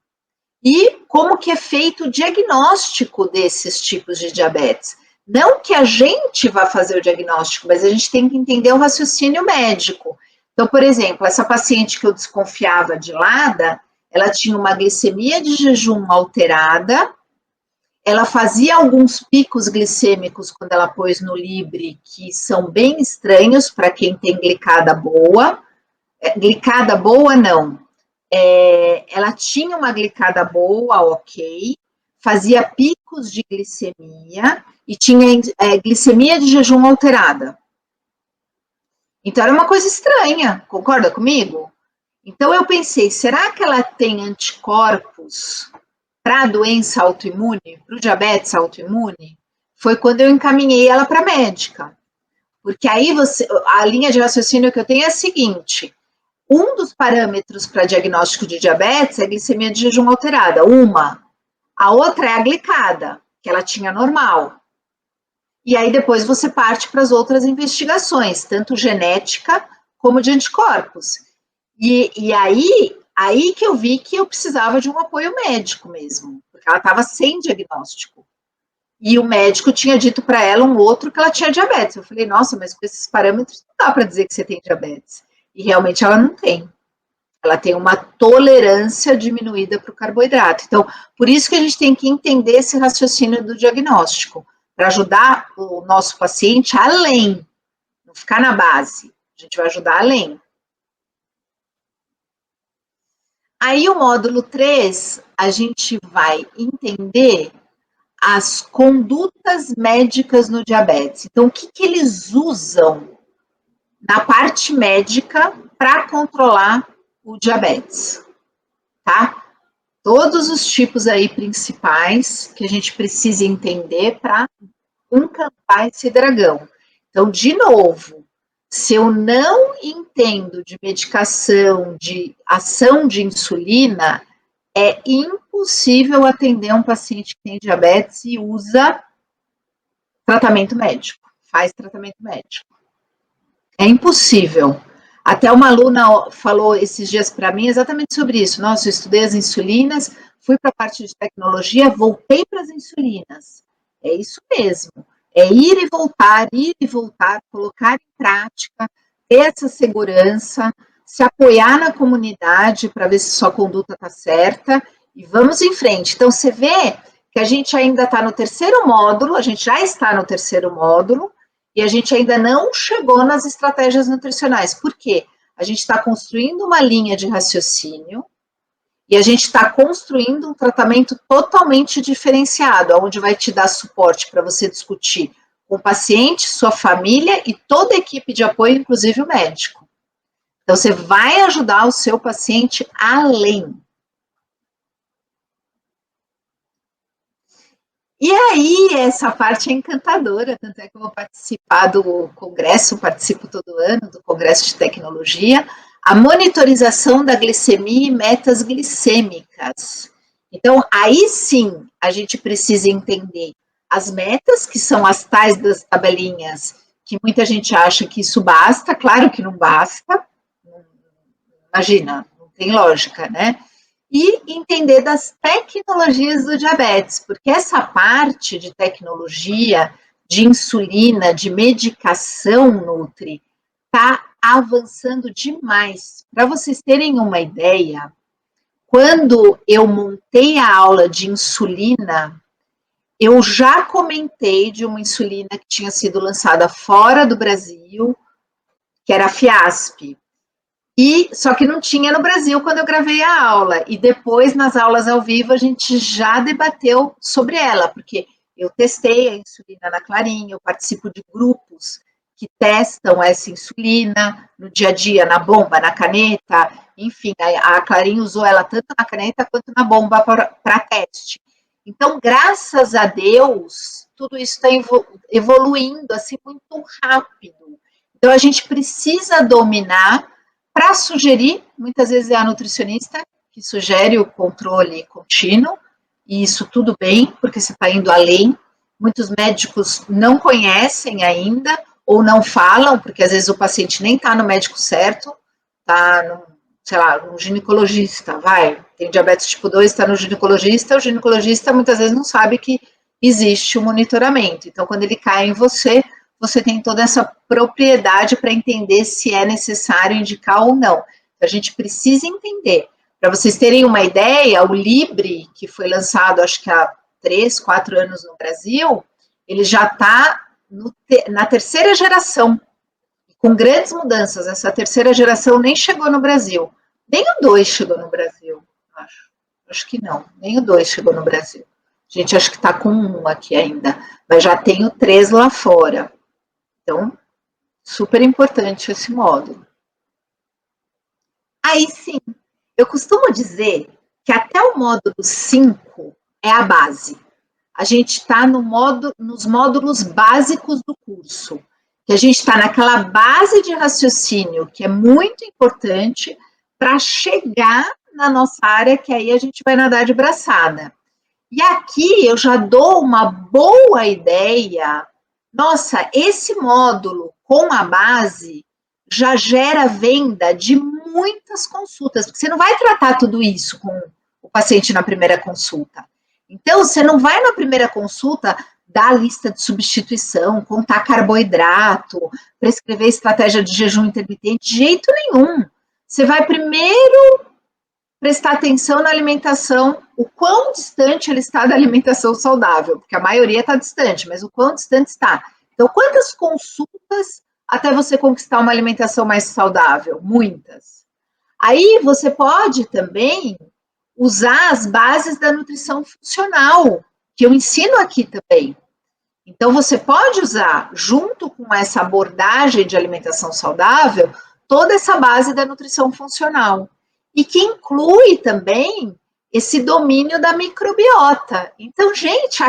e como que é feito o diagnóstico desses tipos de diabetes. Não que a gente vá fazer o diagnóstico, mas a gente tem que entender o raciocínio médico. Então, por exemplo, essa paciente que eu desconfiava de LADA, ela tinha uma glicemia de jejum alterada, ela fazia alguns picos glicêmicos quando ela pôs no Libre, que são bem estranhos para quem tem glicada boa. Glicada boa, não. Ela tinha uma glicada boa, ok, fazia picos de glicemia e tinha glicemia de jejum alterada. Então era uma coisa estranha, concorda comigo? Então eu pensei, será que ela tem anticorpos para a doença autoimune, para o diabetes autoimune? Foi quando eu encaminhei ela para a médica. Porque aí a linha de raciocínio que eu tenho é a seguinte: um dos parâmetros para diagnóstico de diabetes é a glicemia de jejum alterada, a outra é a glicada, que ela tinha normal. E aí depois você parte para as outras investigações, tanto genética como de anticorpos. E aí que eu vi que eu precisava de um apoio médico mesmo, porque ela estava sem diagnóstico. E o médico tinha dito para ela um outro que ela tinha diabetes. Eu falei, nossa, mas com esses parâmetros não dá para dizer que você tem diabetes. E realmente ela não tem. Ela tem uma tolerância diminuída para o carboidrato. Então, por isso que a gente tem que entender esse raciocínio do diagnóstico, para ajudar o nosso paciente além, não ficar na base. A gente vai ajudar além. Aí, o módulo 3, a gente vai entender as condutas médicas no diabetes. Então, o que eles usam na parte médica para controlar o diabetes, tá? Todos os tipos aí principais que a gente precisa entender para encantar esse dragão. Então, de novo, se eu não entendo de medicação, de ação de insulina, é impossível atender um paciente que tem diabetes e usa tratamento médico, faz tratamento médico. É impossível. Até uma aluna falou esses dias para mim exatamente sobre isso. Nossa, eu estudei as insulinas, fui para a parte de tecnologia, voltei para as insulinas. É isso mesmo. É ir e voltar, colocar em prática, ter essa segurança, se apoiar na comunidade para ver se sua conduta está certa e vamos em frente. Então, você vê que a gente ainda está no terceiro módulo, a gente já está no terceiro módulo, e a gente ainda não chegou nas estratégias nutricionais. Por quê? A gente está construindo uma linha de raciocínio e a gente está construindo um tratamento totalmente diferenciado, onde vai te dar suporte para você discutir com o paciente, sua família e toda a equipe de apoio, inclusive o médico. Então, você vai ajudar o seu paciente além. E aí, essa parte é encantadora, tanto é que eu vou participar do congresso, participo todo ano do congresso de tecnologia, a monitorização da glicemia e metas glicêmicas. Então, aí sim, a gente precisa entender as metas, que são as tais das tabelinhas, que muita gente acha que isso basta, claro que não basta, imagina, não tem lógica, né? E entender das tecnologias do diabetes, porque essa parte de tecnologia, de insulina, de medicação nutri, está avançando demais. Para vocês terem uma ideia, quando eu montei a aula de insulina, eu já comentei de uma insulina que tinha sido lançada fora do Brasil, que era a Fiasp. E só que não tinha no Brasil quando eu gravei a aula. E depois, nas aulas ao vivo, a gente já debateu sobre ela, porque eu testei a insulina na Clarim, eu participo de grupos que testam essa insulina no dia a dia, na bomba, na caneta, enfim, a Clarim usou ela tanto na caneta quanto na bomba para teste. Então, graças a Deus, tudo isso está evoluindo assim muito rápido. Então, a gente precisa dominar para sugerir, muitas vezes é a nutricionista que sugere o controle contínuo, e isso tudo bem, porque você está indo além. Muitos médicos não conhecem ainda, ou não falam, porque às vezes o paciente nem está no médico certo, está, sei lá, um ginecologista, tem diabetes tipo 2, está no ginecologista, o ginecologista muitas vezes não sabe que existe o monitoramento. Então, quando ele cai em você, você tem toda essa propriedade para entender se é necessário indicar ou não. Então, a gente precisa entender. Para vocês terem uma ideia, o Libre, que foi lançado acho que há 3, 4 anos no Brasil, ele já está na terceira geração, com grandes mudanças. Essa terceira geração nem chegou no Brasil. Nem o 2 chegou no Brasil, acho. Acho que não, nem o 2 chegou no Brasil. A gente acho que está com um aqui ainda, mas já tem o 3 lá fora. Então, super importante esse módulo. Aí sim, eu costumo dizer que até o módulo 5 é a base. A gente está nos módulos básicos do curso, que a gente está naquela base de raciocínio que é muito importante para chegar na nossa área, que aí a gente vai nadar de braçada. E aqui eu já dou uma boa ideia. Nossa, esse módulo com a base já gera venda de muitas consultas, porque você não vai tratar tudo isso com o paciente na primeira consulta. Então, você não vai na primeira consulta dar a lista de substituição, contar carboidrato, prescrever estratégia de jejum intermitente, de jeito nenhum. Você vai primeiro prestar atenção na alimentação, o quão distante ele está da alimentação saudável, porque a maioria está distante, mas o quão distante está. Então, quantas consultas até você conquistar uma alimentação mais saudável? Muitas. Aí você pode também usar as bases da nutrição funcional, que eu ensino aqui também. Então, você pode usar, junto com essa abordagem de alimentação saudável, toda essa base da nutrição funcional. E que inclui também esse domínio da microbiota. Então, gente,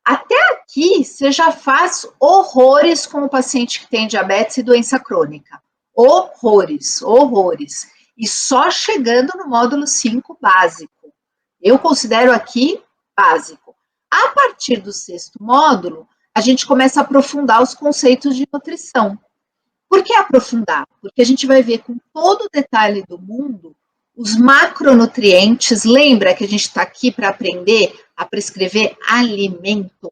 até aqui, você já faz horrores com o paciente que tem diabetes e doença crônica. Horrores, horrores. E só chegando no módulo 5 básico. Eu considero aqui básico. A partir do 6º módulo, a gente começa a aprofundar os conceitos de nutrição. Por que aprofundar? Porque a gente vai ver com todo o detalhe do mundo os macronutrientes. Lembra que a gente está aqui para aprender a prescrever alimento.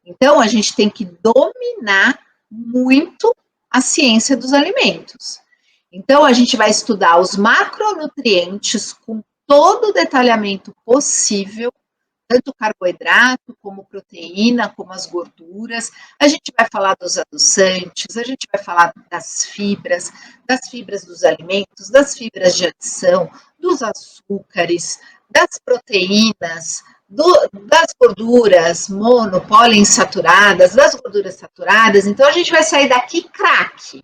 Então, a gente tem que dominar muito a ciência dos alimentos. Então, a gente vai estudar os macronutrientes com todo o detalhamento possível, tanto carboidrato, como proteína, como as gorduras. A gente vai falar dos adoçantes, a gente vai falar das fibras dos alimentos, das fibras de adição, dos açúcares, das proteínas, das gorduras mono, poliinsaturadas, das gorduras saturadas. Então, a gente vai sair daqui craque.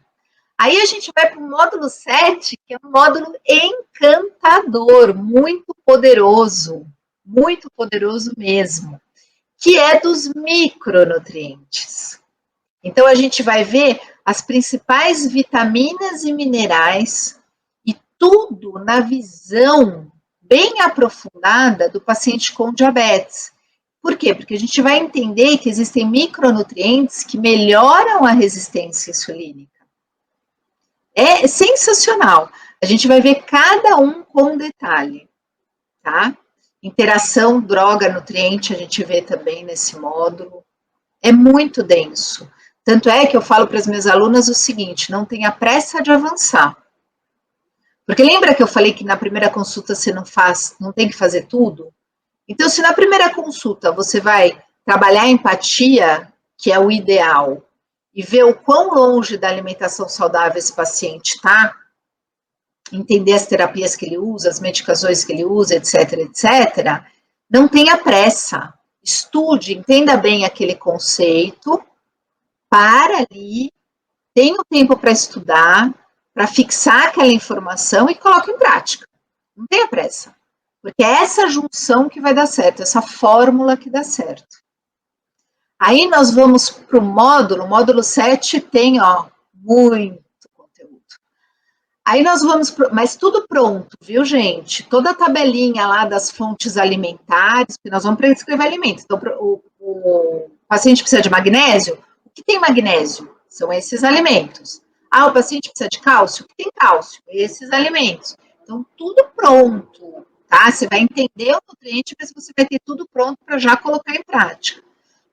Aí a gente vai para o módulo 7, que é um módulo encantador, muito poderoso mesmo, que é dos micronutrientes. Então, a gente vai ver as principais vitaminas e minerais e tudo na visão bem aprofundada do paciente com diabetes. Por quê? Porque a gente vai entender que existem micronutrientes que melhoram a resistência insulínica. É sensacional. A gente vai ver cada um com detalhe, tá? Interação droga-nutriente a gente vê também nesse módulo. É muito denso. Tanto é que eu falo para as minhas alunas o seguinte: não tenha pressa de avançar. Porque lembra que eu falei que na primeira consulta você não tem que fazer tudo? Então, se na primeira consulta você vai trabalhar a empatia, que é o ideal, e ver o quão longe da alimentação saudável esse paciente está, entender as terapias que ele usa, as medicações que ele usa, etc, etc, não tenha pressa. Estude, entenda bem aquele conceito, para ali, tenha o tempo para estudar, para fixar aquela informação e coloque em prática. Não tenha pressa. Porque é essa junção que vai dar certo, essa fórmula que dá certo. Aí nós vamos para o módulo 7 tem, muito conteúdo. Aí nós vamos, mas tudo pronto, viu, gente? Toda a tabelinha lá das fontes alimentares, porque nós vamos prescrever alimentos. Então, o paciente precisa de magnésio. O que tem magnésio? São esses alimentos. Ah, o paciente precisa de cálcio? Tem cálcio, esses alimentos. Então, tudo pronto, tá? Você vai entender o nutriente, mas você vai ter tudo pronto para já colocar em prática.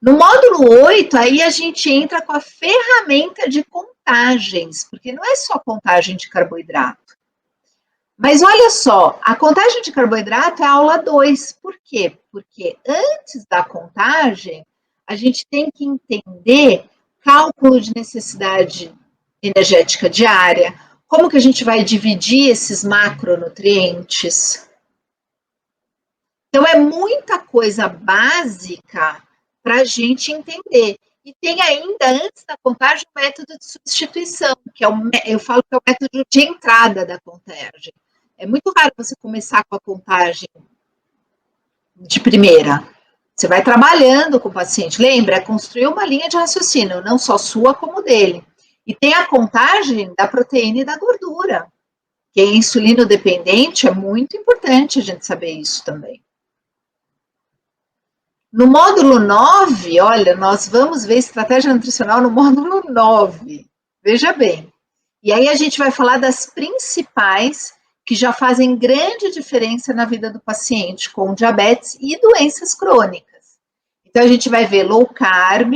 No módulo 8, aí a gente entra com a ferramenta de contagens, porque não é só contagem de carboidrato. Mas olha só, a contagem de carboidrato é a aula 2. Por quê? Porque antes da contagem, a gente tem que entender cálculo de necessidade energética diária, como que a gente vai dividir esses macronutrientes. Então, é muita coisa básica para a gente entender. E tem ainda, antes da contagem, o método de substituição, que é eu falo que é o método de entrada da contagem. É muito raro você começar com a contagem de primeira. Você vai trabalhando com o paciente. Lembra, é construir uma linha de raciocínio, não só sua, como dele. E tem a contagem da proteína e da gordura. Quem é insulino dependente, é muito importante a gente saber isso também. No módulo 9, olha, nós vamos ver estratégia nutricional no módulo 9. Veja bem. E aí a gente vai falar das principais que já fazem grande diferença na vida do paciente com diabetes e doenças crônicas. Então a gente vai ver low carb,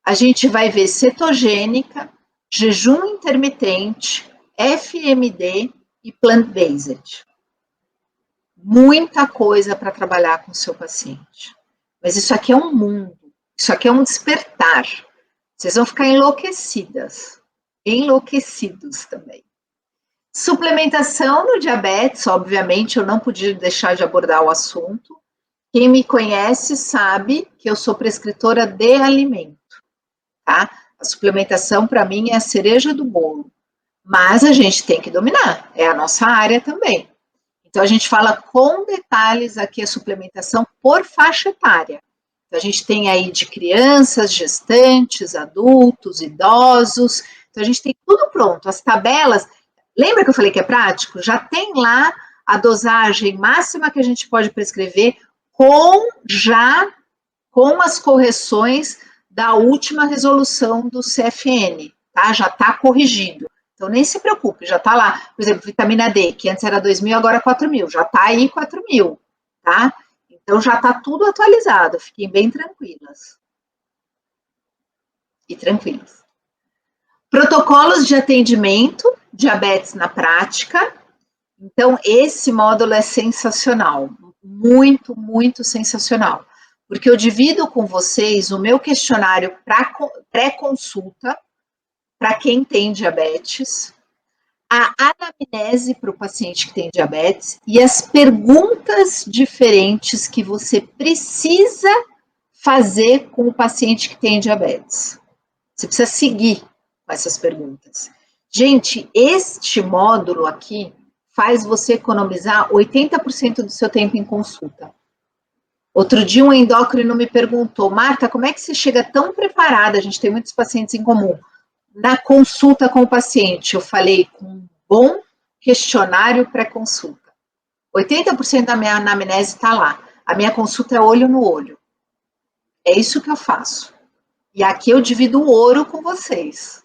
a gente vai ver cetogênica, jejum intermitente, FMD e plant-based. Muita coisa para trabalhar com o seu paciente. Mas isso aqui é um mundo, isso aqui é um despertar. Vocês vão ficar enlouquecidas, enlouquecidos também. Suplementação no diabetes, obviamente, eu não podia deixar de abordar o assunto. Quem me conhece sabe que eu sou prescritora de alimento, tá? A suplementação, para mim, é a cereja do bolo. Mas a gente tem que dominar, é a nossa área também. Então, a gente fala com detalhes aqui a suplementação por faixa etária. Então, a gente tem aí de crianças, gestantes, adultos, idosos. Então, a gente tem tudo pronto. As tabelas, lembra que eu falei que é prático? Já tem lá a dosagem máxima que a gente pode prescrever com as correções da última resolução do CFN, tá? Já está corrigido. Então, nem se preocupe, já está lá. Por exemplo, vitamina D, que antes era 2.000, agora 4.000. Já está aí 4.000, tá? Então, já está tudo atualizado. Fiquem bem tranquilas. E tranquilos. Protocolos de atendimento, diabetes na prática. Então, esse módulo é sensacional. Muito, muito sensacional. Porque eu divido com vocês o meu questionário pré-consulta, para quem tem diabetes, a anamnese para o paciente que tem diabetes e as perguntas diferentes que você precisa fazer com o paciente que tem diabetes. Você precisa seguir com essas perguntas. Gente, este módulo aqui faz você economizar 80% do seu tempo em consulta. Outro dia um endócrino me perguntou, Marta, como é que você chega tão preparada? A gente tem muitos pacientes em comum. Na consulta com o paciente, eu falei com um bom questionário pré-consulta. 80% da minha anamnese está lá. A minha consulta é olho no olho. É isso que eu faço. E aqui eu divido o ouro com vocês.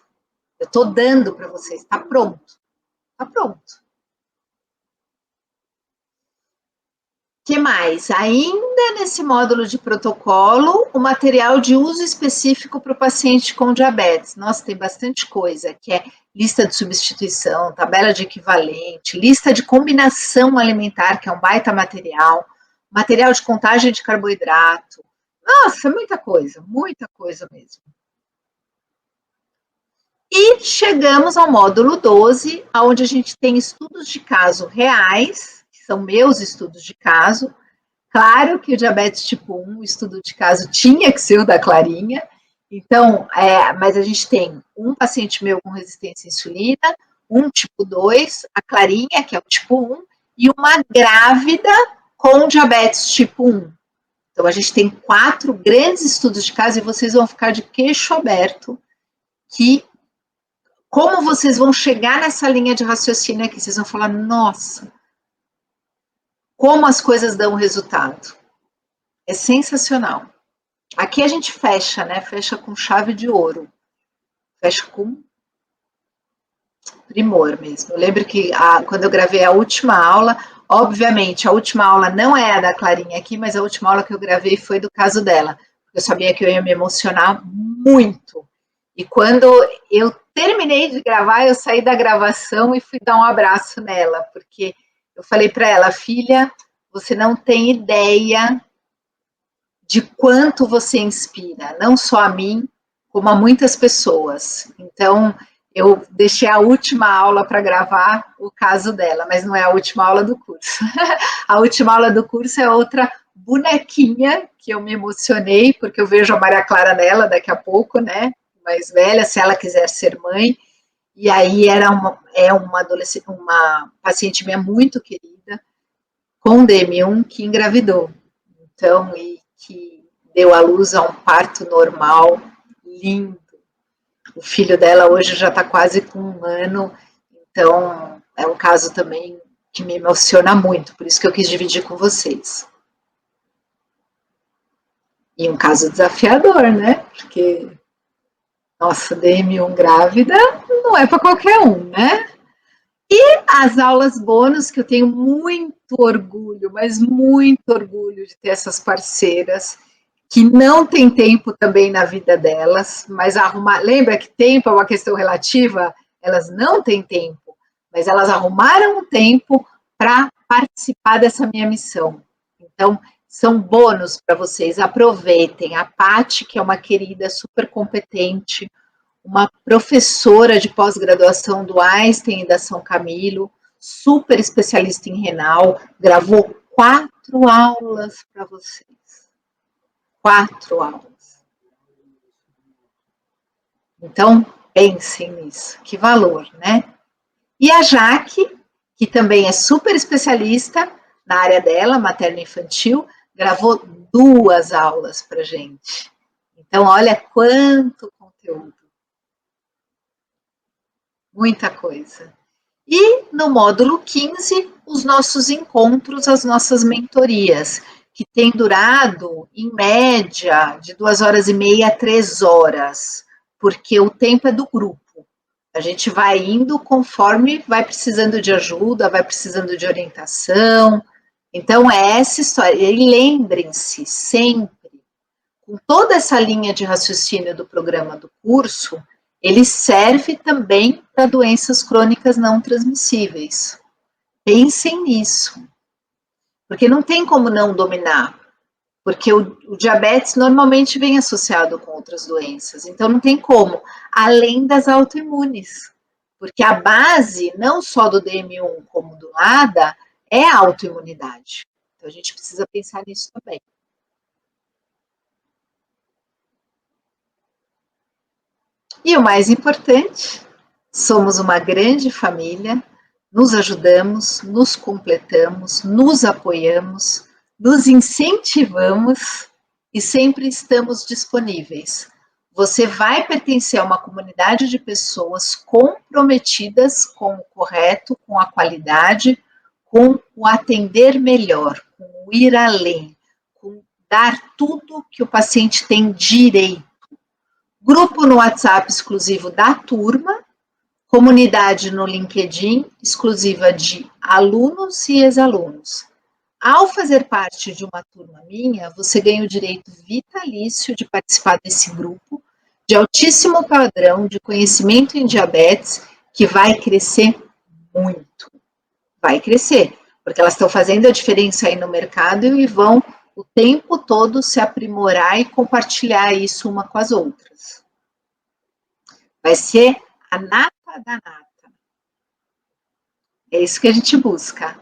Eu estou dando para vocês. Está pronto. Está pronto. Que mais? Ainda nesse módulo de protocolo, o material de uso específico para o paciente com diabetes. Nossa, tem bastante coisa, que é lista de substituição, tabela de equivalente, lista de combinação alimentar, que é um baita material, material de contagem de carboidrato. Nossa, muita coisa mesmo. E chegamos ao módulo 12, onde a gente tem estudos de caso reais, que são meus estudos de caso. Claro que o diabetes tipo 1, o estudo de caso tinha que ser o da Clarinha. Então, mas a gente tem um paciente meu com resistência à insulina, um tipo 2, a Clarinha, que é o tipo 1, e uma grávida com diabetes tipo 1. Então, a gente tem 4 grandes estudos de caso e vocês vão ficar de queixo aberto que como vocês vão chegar nessa linha de raciocínio aqui, vocês vão falar, nossa, como as coisas dão resultado. É sensacional. Aqui a gente fecha, né? Fecha com chave de ouro. fecha com primor mesmo. Eu lembro que quando eu gravei a última aula, obviamente, a última aula não é a da Clarinha aqui, mas a última aula que eu gravei foi do caso dela. Eu sabia que eu ia me emocionar muito. E quando eu terminei de gravar, eu saí da gravação e fui dar um abraço nela, porque eu falei para ela, filha, você não tem ideia de quanto você inspira, não só a mim, como a muitas pessoas. Então, eu deixei a última aula para gravar o caso dela, mas não é a última aula do curso. A última aula do curso é outra bonequinha que eu me emocionei, porque eu vejo a Maria Clara nela daqui a pouco, né? Mais velha, se ela quiser ser mãe. E aí é uma adolescente, uma paciente minha muito querida, com DM1 que engravidou. Então, e que deu à luz a um parto normal, lindo. O filho dela hoje já está quase com 1 ano, então é um caso também que me emociona muito, por isso que eu quis dividir com vocês. E um caso desafiador, né? Porque, nossa, DM1 grávida não é para qualquer um, né? E as aulas bônus, que eu tenho muito orgulho, mas muito orgulho de ter essas parceiras, que não tem tempo também na vida delas, mas arrumar. Lembra que tempo é uma questão relativa? Elas não têm tempo, mas elas arrumaram um tempo para participar dessa minha missão. Então, são bônus para vocês, aproveitem. A Paty, que é uma querida super competente, uma professora de pós-graduação do Einstein e da São Camilo, super especialista em renal, gravou 4 aulas para vocês. 4 aulas. Então, pensem nisso, que valor, né? E a Jaque, que também é super especialista na área dela, materno-infantil, gravou 2 aulas para gente. Então, olha quanto conteúdo. Muita coisa. E no módulo 15, os nossos encontros, as nossas mentorias, que têm durado, em média, de 2h30 a 3 horas, porque o tempo é do grupo. A gente vai indo conforme vai precisando de ajuda, vai precisando de orientação. Então, é essa história. E lembrem-se sempre, com toda essa linha de raciocínio do programa do curso, ele serve também para doenças crônicas não transmissíveis. Pensem nisso, porque não tem como não dominar, porque o diabetes normalmente vem associado com outras doenças, então não tem como, além das autoimunes, porque a base, não só do DM1 como do LADA, é a autoimunidade. Então a gente precisa pensar nisso também. E o mais importante, somos uma grande família, nos ajudamos, nos completamos, nos apoiamos, nos incentivamos e sempre estamos disponíveis. Você vai pertencer a uma comunidade de pessoas comprometidas com o correto, com a qualidade, com o atender melhor, com o ir além, com dar tudo que o paciente tem direito. Grupo no WhatsApp exclusivo da turma, comunidade no LinkedIn exclusiva de alunos e ex-alunos. Ao fazer parte de uma turma minha, você ganha o direito vitalício de participar desse grupo de altíssimo padrão de conhecimento em diabetes, que vai crescer muito. Vai crescer, porque elas estão fazendo a diferença aí no mercado e vão o tempo todo se aprimorar e compartilhar isso uma com as outras. Vai ser a nata da nata. É isso que a gente busca.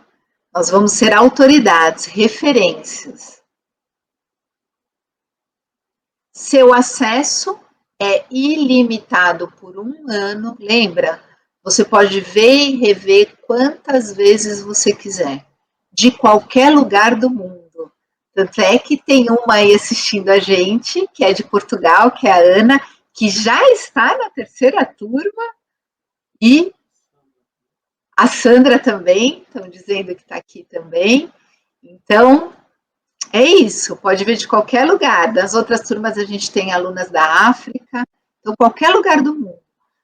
Nós vamos ser autoridades, referências. Seu acesso é ilimitado por 1 ano. Lembra? Você pode ver e rever quantas vezes você quiser, de qualquer lugar do mundo. Tanto é que tem uma aí assistindo a gente, que é de Portugal, que é a Ana, que já está na 3ª turma, e a Sandra também, estão dizendo que está aqui também. Então, é isso, pode vir de qualquer lugar. Das outras turmas, a gente tem alunas da África, então, qualquer lugar do mundo.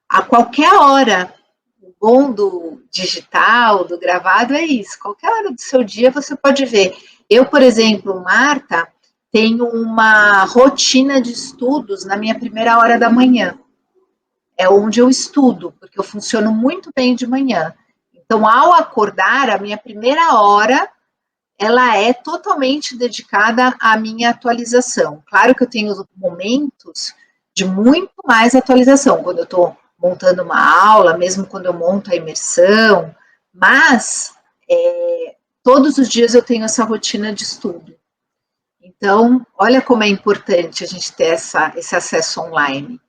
a qualquer hora. O bom do digital, do gravado é isso. Qualquer hora do seu dia você pode ver. Eu, por exemplo, Marta, tenho uma rotina de estudos na minha primeira hora da manhã. É onde eu estudo, porque eu funciono muito bem de manhã. Então, ao acordar, a minha primeira hora, ela é totalmente dedicada à minha atualização. Claro que eu tenho momentos de muito mais atualização, quando eu estou montando uma aula, mesmo quando eu monto a imersão, mas todos os dias eu tenho essa rotina de estudo. Então, olha como é importante a gente ter esse acesso online.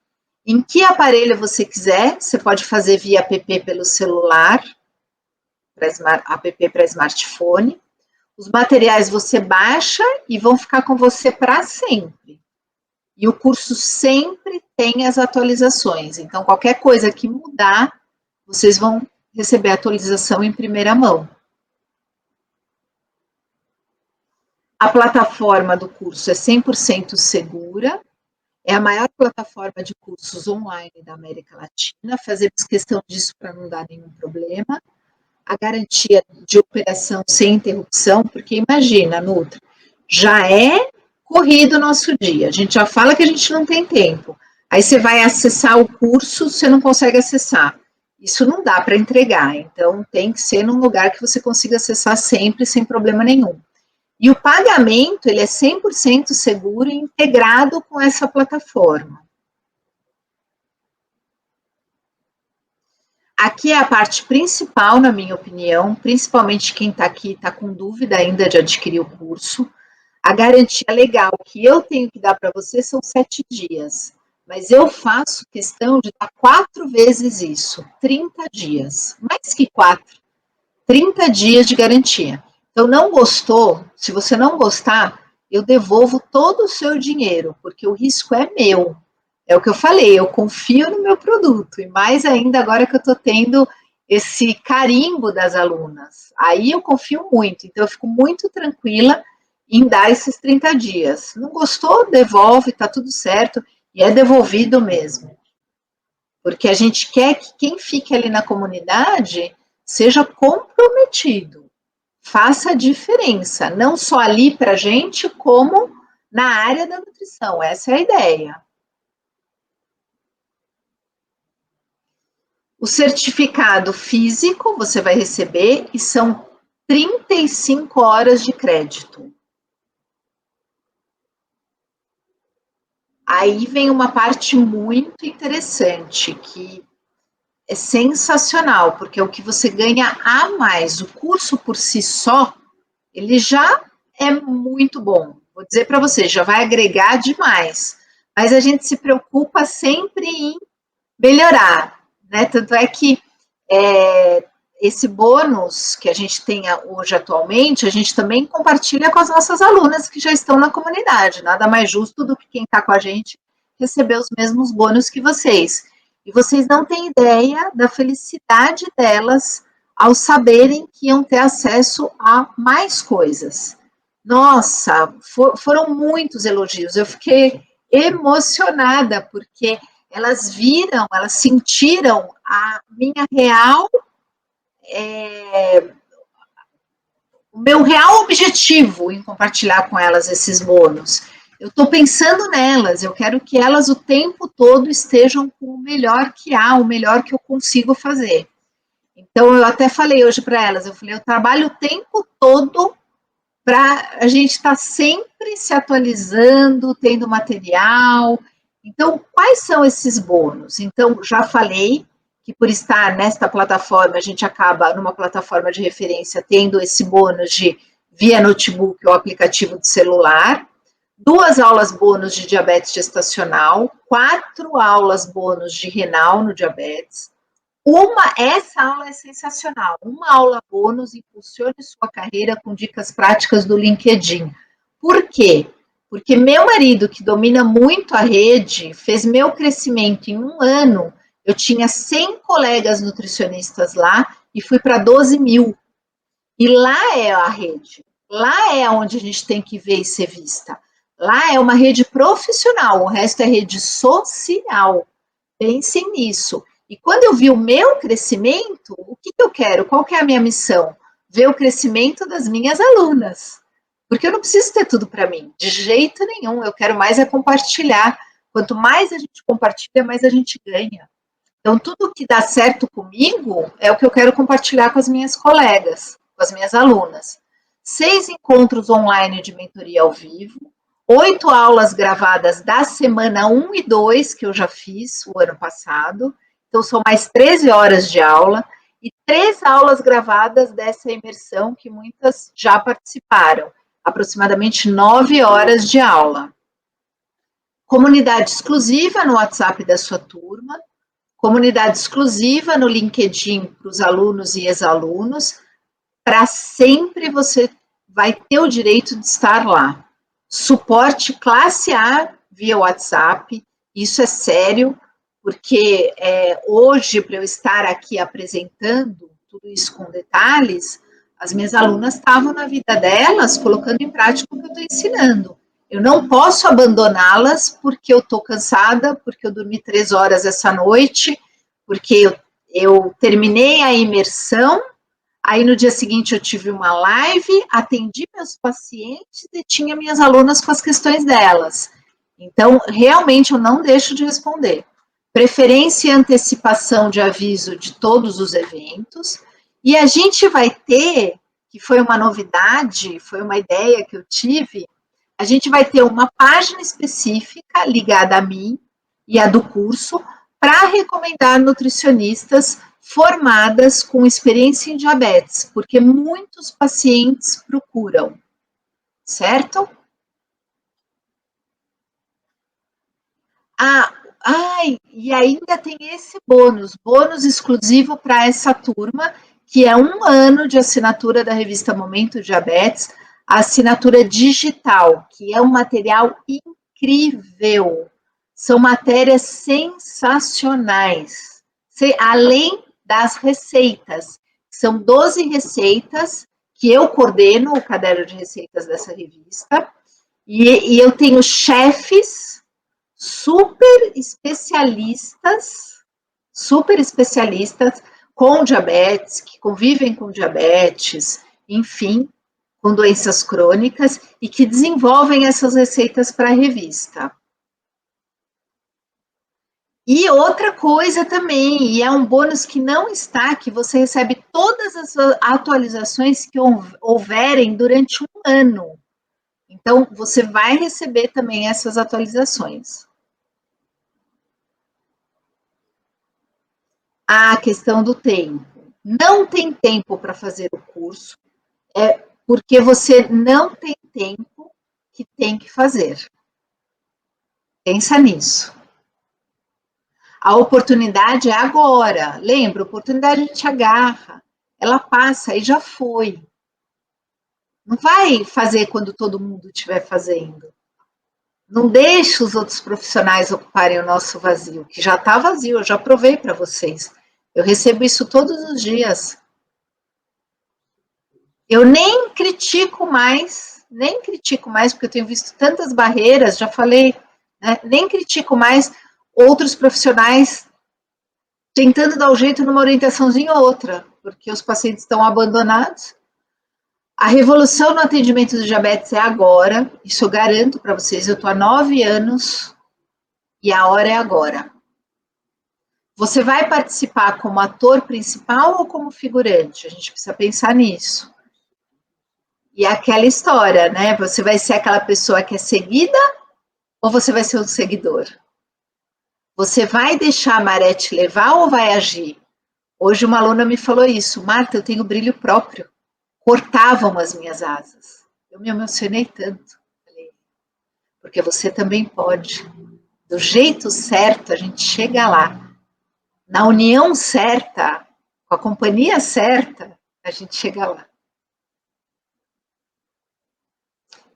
Em que aparelho você quiser, você pode fazer via app pelo celular, app para smartphone. Os materiais você baixa e vão ficar com você para sempre. E o curso sempre tem as atualizações. Então, qualquer coisa que mudar, vocês vão receber a atualização em primeira mão. A plataforma do curso é 100% segura. É a maior plataforma de cursos online da América Latina. Fazemos questão disso para não dar nenhum problema. A garantia de operação sem interrupção, porque imagina, Nutra, já é corrido o nosso dia, a gente já fala que a gente não tem tempo, aí você vai acessar o curso, você não consegue acessar, isso não dá para entregar, então tem que ser num lugar que você consiga acessar sempre, sem problema nenhum. E o pagamento, ele é 100% seguro e integrado com essa plataforma. Aqui é a parte principal, na minha opinião, principalmente quem está aqui está com dúvida ainda de adquirir o curso. A garantia legal que eu tenho que dar para você são 7 dias, mas eu faço questão de dar 4 vezes isso, 30 dias, mais que 4, 30 dias de garantia. Então, não gostou, se você não gostar, eu devolvo todo o seu dinheiro, porque o risco é meu. É o que eu falei, eu confio no meu produto, e mais ainda agora que eu estou tendo esse carimbo das alunas. Aí eu confio muito, então eu fico muito tranquila em dar esses 30 dias. Não gostou, devolve, tá tudo certo, e é devolvido mesmo. Porque a gente quer que quem fique ali na comunidade seja comprometido, faça a diferença, não só ali para a gente, como na área da nutrição. Essa é a ideia. O certificado físico você vai receber e são 35 horas de crédito. Aí vem uma parte muito interessante, que é sensacional, porque é o que você ganha a mais. O curso por si só, ele já é muito bom. Vou dizer para você, já vai agregar demais. Mas a gente se preocupa sempre em melhorar, né? Tanto é que esse bônus que a gente tem hoje atualmente, a gente também compartilha com as nossas alunas que já estão na comunidade. Nada mais justo do que quem está com a gente receber os mesmos bônus que vocês. E vocês não têm ideia da felicidade delas ao saberem que iam ter acesso a mais coisas. Nossa, foram muitos elogios. Eu fiquei emocionada, porque elas viram, elas sentiram a minha real, o meu real objetivo em compartilhar com elas esses bônus. Eu estou pensando nelas, eu quero que elas o tempo todo estejam com o melhor que há, o melhor que eu consigo fazer. Então, eu até falei hoje para elas, eu falei, eu trabalho o tempo todo para a gente estar sempre se atualizando, tendo material. Então, quais são esses bônus? Então, já falei que por estar nesta plataforma, a gente acaba, numa plataforma de referência, tendo esse bônus de via notebook ou aplicativo de celular, 2 aulas bônus de diabetes gestacional, 4 aulas bônus de renal no diabetes, essa aula é sensacional. Uma aula bônus, impulsione sua carreira com dicas práticas do LinkedIn. Por quê? Porque meu marido, que domina muito a rede, fez meu crescimento em 1 ano. Eu tinha 100 colegas nutricionistas lá e fui para 12 mil. E lá é a rede. Lá é onde a gente tem que ver e ser vista. Lá é uma rede profissional, o resto é rede social. Pensem nisso. E quando eu vi o meu crescimento, o que eu quero? Qual que é a minha missão? Ver o crescimento das minhas alunas. Porque eu não preciso ter tudo para mim, de jeito nenhum. Eu quero mais é compartilhar. Quanto mais a gente compartilha, mais a gente ganha. Então, tudo que dá certo comigo é o que eu quero compartilhar com as minhas colegas, com as minhas alunas. 6 encontros online de mentoria ao vivo, 8 aulas gravadas da semana 1 e 2, que eu já fiz o ano passado. Então, são mais 13 horas de aula e 3 aulas gravadas dessa imersão, que muitas já participaram. Aproximadamente 9 horas de aula. Comunidade exclusiva no WhatsApp da sua turma, comunidade exclusiva no LinkedIn para os alunos e ex-alunos, para sempre você vai ter o direito de estar lá. Suporte classe A via WhatsApp, isso é sério, porque hoje, para eu estar aqui apresentando tudo isso com detalhes, as minhas alunas estavam na vida delas, colocando em prática o que eu estou ensinando. Eu não posso abandoná-las porque eu estou cansada, porque eu dormi 3 horas essa noite, porque eu terminei a imersão. Aí no dia seguinte eu tive uma live, atendi meus pacientes e tinha minhas alunas com as questões delas. Então, realmente eu não deixo de responder. Preferência e antecipação de aviso de todos os eventos. E a gente vai ter, que foi uma novidade, foi uma ideia que eu tive, a gente vai ter uma página específica ligada a mim e a do curso para recomendar nutricionistas formadas com experiência em diabetes, porque muitos pacientes procuram, certo? E ainda tem esse bônus exclusivo para essa turma, que é 1 ano de assinatura da revista Momento Diabetes, a assinatura digital, que é um material incrível. São matérias sensacionais, além das receitas. São 12 receitas que eu coordeno o caderno de receitas dessa revista, e eu tenho chefes super especialistas com diabetes, que convivem com diabetes, enfim, com doenças crônicas e que desenvolvem essas receitas para a revista. E outra coisa também, e é um bônus que não está, que você recebe todas as atualizações que houverem durante 1 ano. Então, você vai receber também essas atualizações. A questão do tempo. Não tem tempo para fazer o curso, é porque você não tem tempo que tem que fazer. Pensa nisso. A oportunidade é agora. Lembra, a oportunidade a gente agarra. Ela passa e já foi. Não vai fazer quando todo mundo estiver fazendo. Não deixe os outros profissionais ocuparem o nosso vazio, que já está vazio, eu já provei para vocês. Eu recebo isso todos os dias. Eu nem critico mais, porque eu tenho visto tantas barreiras, já falei, né? Nem critico mais outros profissionais tentando dar o jeito numa orientaçãozinha ou outra, porque os pacientes estão abandonados. A revolução no atendimento do diabetes é agora, isso eu garanto para vocês, eu estou há 9 anos e a hora é agora. Você vai participar como ator principal ou como figurante? A gente precisa pensar nisso. E aquela história, né? Você vai ser aquela pessoa que é seguida ou você vai ser um seguidor? Você vai deixar a maré te levar ou vai agir? Hoje uma aluna me falou isso, Marta, eu tenho brilho próprio. Cortavam as minhas asas. Eu me emocionei tanto. Falei, porque você também pode. Do jeito certo, a gente chega lá. Na união certa, com a companhia certa, a gente chega lá.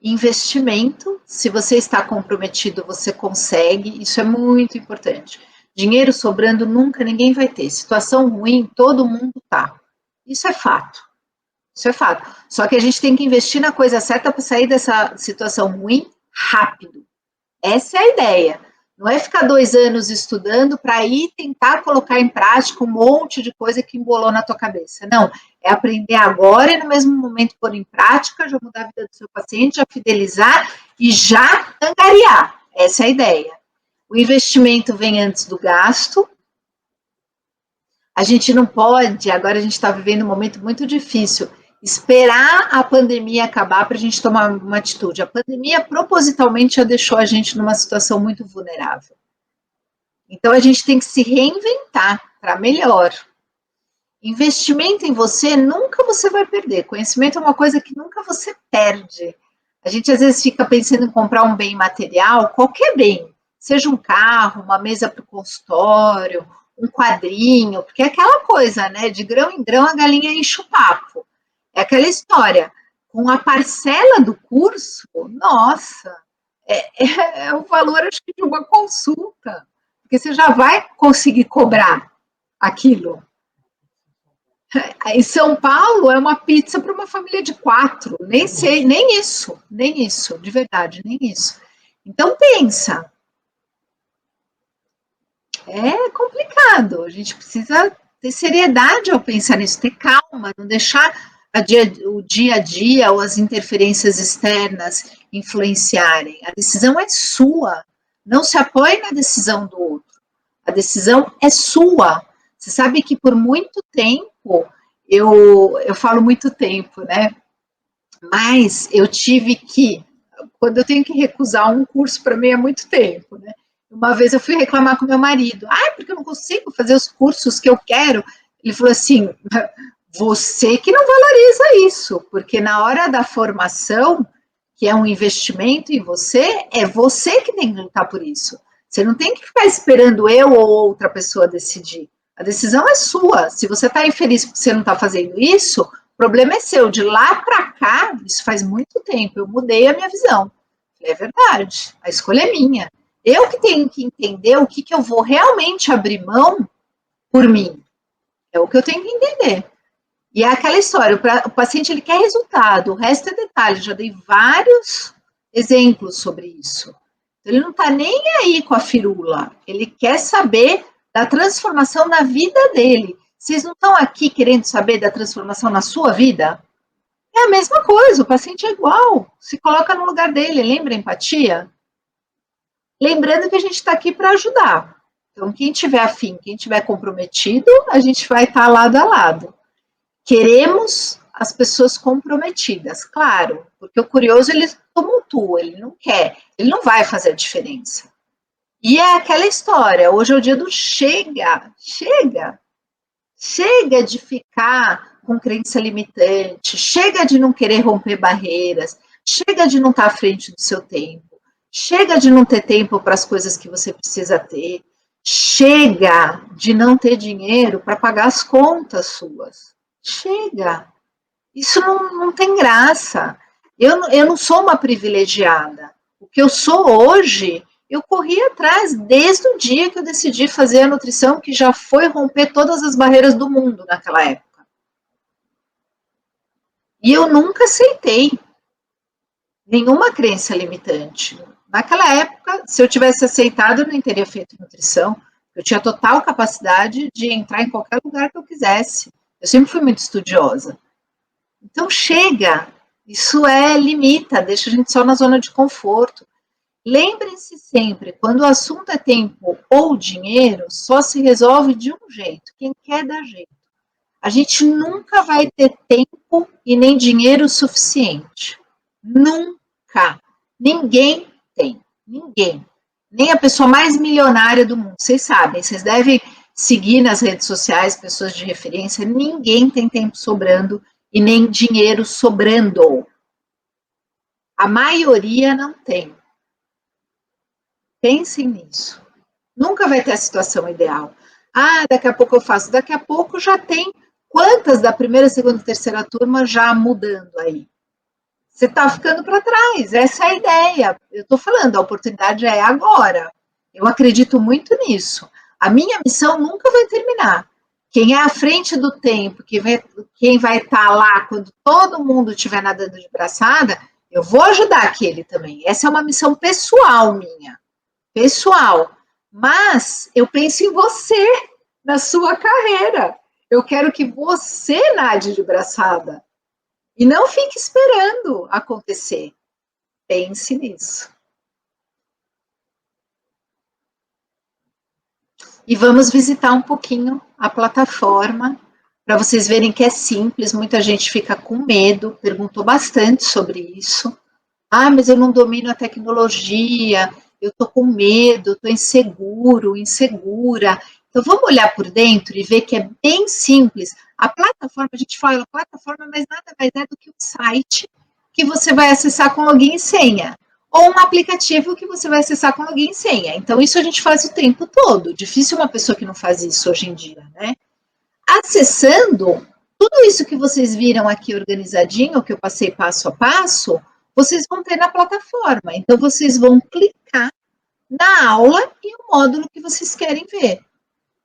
Investimento, se você está comprometido, você consegue, isso é muito importante. Dinheiro sobrando nunca ninguém vai ter. Situação ruim, todo mundo tá. Isso é fato. Isso é fato. Só que a gente tem que investir na coisa certa para sair dessa situação ruim rápido. Essa é a ideia. Não é ficar 2 anos estudando para aí tentar colocar em prática um monte de coisa que embolou na tua cabeça. Não, é aprender agora e no mesmo momento pôr em prática, já mudar a vida do seu paciente, já fidelizar e já angariar. Essa é a ideia. O investimento vem antes do gasto. A gente não pode, agora a gente está vivendo um momento muito difícil, esperar a pandemia acabar para a gente tomar uma atitude. A pandemia propositalmente já deixou a gente numa situação muito vulnerável. Então a gente tem que se reinventar para melhor. Investimento em você nunca você vai perder. Conhecimento é uma coisa que nunca você perde. A gente às vezes fica pensando em comprar um bem material, qualquer bem, seja um carro, uma mesa para o consultório, um quadrinho, porque é aquela coisa, né? De grão em grão a galinha enche o papo. É aquela história. Com a parcela do curso, nossa, é o valor, acho que, de uma consulta. Porque você já vai conseguir cobrar aquilo. Em São Paulo é uma pizza para uma família de 4, nem sei, nem isso, de verdade, nem isso. Então pensa, é complicado, a gente precisa ter seriedade ao pensar nisso, ter calma, não deixar o dia a dia ou as interferências externas influenciarem. A decisão é sua, não se apoie na decisão do outro, a decisão é sua. Você sabe que por muito tempo, eu falo muito tempo, né? Mas eu tive que, quando eu tenho que recusar um curso, para mim é muito tempo, né? Uma vez eu fui reclamar com meu marido, porque eu não consigo fazer os cursos que eu quero. Ele falou assim, você que não valoriza isso, porque na hora da formação, que é um investimento em você, é você que tem que lutar por isso. Você não tem que ficar esperando eu ou outra pessoa decidir. A decisão é sua. Se você está infeliz porque você não está fazendo isso, o problema é seu. De lá para cá, isso faz muito tempo, eu mudei a minha visão. É verdade, a escolha é minha. Eu que tenho que entender o que eu vou realmente abrir mão por mim. É o que eu tenho que entender. E é aquela história, o paciente ele quer resultado, o resto é detalhe, já dei vários exemplos sobre isso. Ele não está nem aí com a firula, ele quer saber da transformação na vida dele. Vocês não estão aqui querendo saber da transformação na sua vida? É a mesma coisa, o paciente é igual, se coloca no lugar dele, lembra a empatia? Lembrando que a gente está aqui para ajudar. Então, quem tiver afim, quem tiver comprometido, a gente vai estar lado a lado. Queremos as pessoas comprometidas, claro, porque o curioso ele tumultua, ele não quer, ele não vai fazer a diferença. E é aquela história, hoje é o dia do chega de ficar com crença limitante, chega de não querer romper barreiras, chega de não estar à frente do seu tempo, chega de não ter tempo para as coisas que você precisa ter, chega de não ter dinheiro para pagar as contas suas. Chega. Isso não tem graça. Eu não sou uma privilegiada. O que eu sou hoje, eu corri atrás desde o dia que eu decidi fazer a nutrição, que já foi romper todas as barreiras do mundo naquela época. E eu nunca aceitei nenhuma crença limitante. Naquela época, se eu tivesse aceitado, eu nem teria feito nutrição. Eu tinha total capacidade de entrar em qualquer lugar que eu quisesse. Eu sempre fui muito estudiosa. Então chega, isso limita, deixa a gente só na zona de conforto. Lembrem-se sempre, quando o assunto é tempo ou dinheiro, só se resolve de um jeito, quem quer dar jeito. A gente nunca vai ter tempo e nem dinheiro suficiente. Nunca. Ninguém tem. Ninguém. Nem a pessoa mais milionária do mundo. Vocês sabem, vocês devem seguir nas redes sociais pessoas de referência. Ninguém tem tempo sobrando e nem dinheiro sobrando. A maioria não tem. Pensem nisso. Nunca vai ter a situação ideal. Daqui a pouco eu faço. Daqui a pouco já tem quantas da primeira, segunda, terceira turma já mudando aí? Você está ficando para trás. Essa é a ideia. Eu estou falando, a oportunidade é agora. Eu acredito muito nisso. A minha missão nunca vai terminar. Quem é à frente do tempo, quem vai estar lá quando todo mundo estiver nadando de braçada, eu vou ajudar aquele também. Essa é uma missão pessoal minha. pessoal. Mas eu penso em você, na sua carreira. Eu quero que você nade de braçada. E não fique esperando acontecer. Pense nisso. E vamos visitar um pouquinho a plataforma, para vocês verem que é simples, muita gente fica com medo, perguntou bastante sobre isso. Ah, mas eu não domino a tecnologia, eu estou com medo, estou inseguro, insegura. Então vamos olhar por dentro e ver que é bem simples. A plataforma, a gente fala plataforma, mas nada mais é do que um site que você vai acessar com login e senha. Ou um aplicativo que você vai acessar com login e senha. Então, isso a gente faz o tempo todo. Difícil uma pessoa que não faz isso hoje em dia, né? Acessando, tudo isso que vocês viram aqui organizadinho, que eu passei passo a passo, vocês vão ter na plataforma. Então, vocês vão clicar na aula e o módulo que vocês querem ver.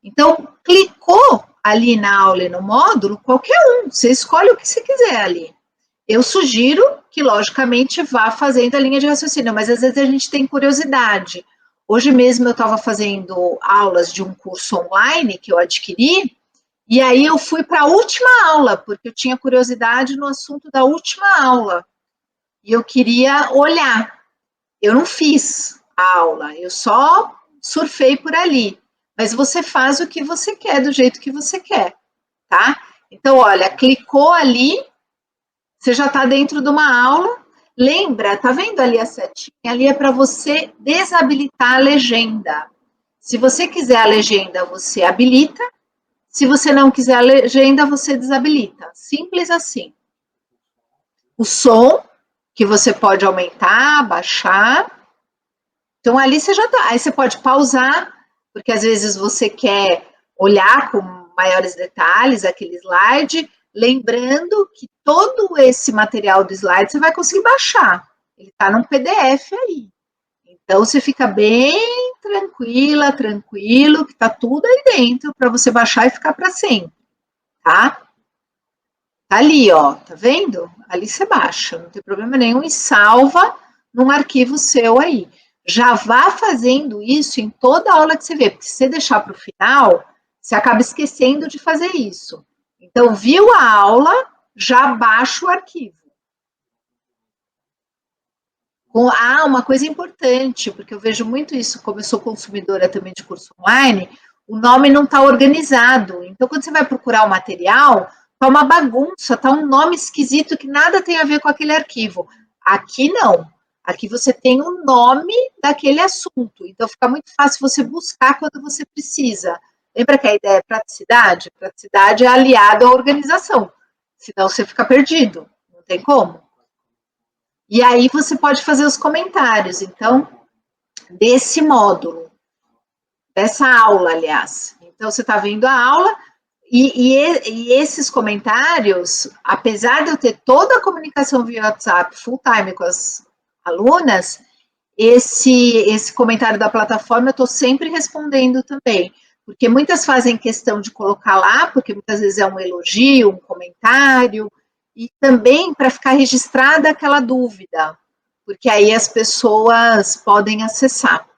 Então, clicou ali na aula e no módulo, qualquer um, você escolhe o que você quiser ali. Eu sugiro que, logicamente, vá fazendo a linha de raciocínio, mas às vezes a gente tem curiosidade. Hoje mesmo eu estava fazendo aulas de um curso online que eu adquiri, e aí eu fui para a última aula, porque eu tinha curiosidade no assunto da última aula. E eu queria olhar. Eu não fiz a aula, eu só surfei por ali. Mas você faz o que você quer, do jeito que você quer, tá? Então, olha, clicou ali, você já está dentro de uma aula. Lembra, tá vendo ali a setinha? Ali é para você desabilitar a legenda. Se você quiser a legenda, você habilita. Se você não quiser a legenda, você desabilita. Simples assim. O som, que você pode aumentar, baixar. Então, ali você já está. Aí você pode pausar, porque às vezes você quer olhar com maiores detalhes aquele slide, lembrando que todo esse material do slide você vai conseguir baixar. Ele está num PDF aí. Então, você fica bem tranquila, tranquilo, que está tudo aí dentro para você baixar e ficar para sempre, tá? Tá ali, ó, tá vendo? Ali você baixa, não tem problema nenhum e salva num arquivo seu aí. Já vá fazendo isso em toda aula que você vê, porque se você deixar para o final, você acaba esquecendo de fazer isso. Então, viu a aula, já baixa o arquivo. Uma coisa importante, porque eu vejo muito isso, como eu sou consumidora também de curso online, o nome não está organizado. Então, quando você vai procurar o material, está uma bagunça, está um nome esquisito que nada tem a ver com aquele arquivo. Aqui não. Aqui você tem o nome daquele assunto. Então, fica muito fácil você buscar quando você precisa. Lembra que a ideia é praticidade? Praticidade é aliada à organização. Senão você fica perdido. Não tem como. E aí você pode fazer os comentários, então, desse módulo, dessa aula, aliás. Então, você está vendo a aula e esses comentários, apesar de eu ter toda a comunicação via WhatsApp full time com as alunas, esse comentário da plataforma eu estou sempre respondendo também, porque muitas fazem questão de colocar lá, porque muitas vezes é um elogio, um comentário, e também para ficar registrada aquela dúvida, porque aí as pessoas podem acessar.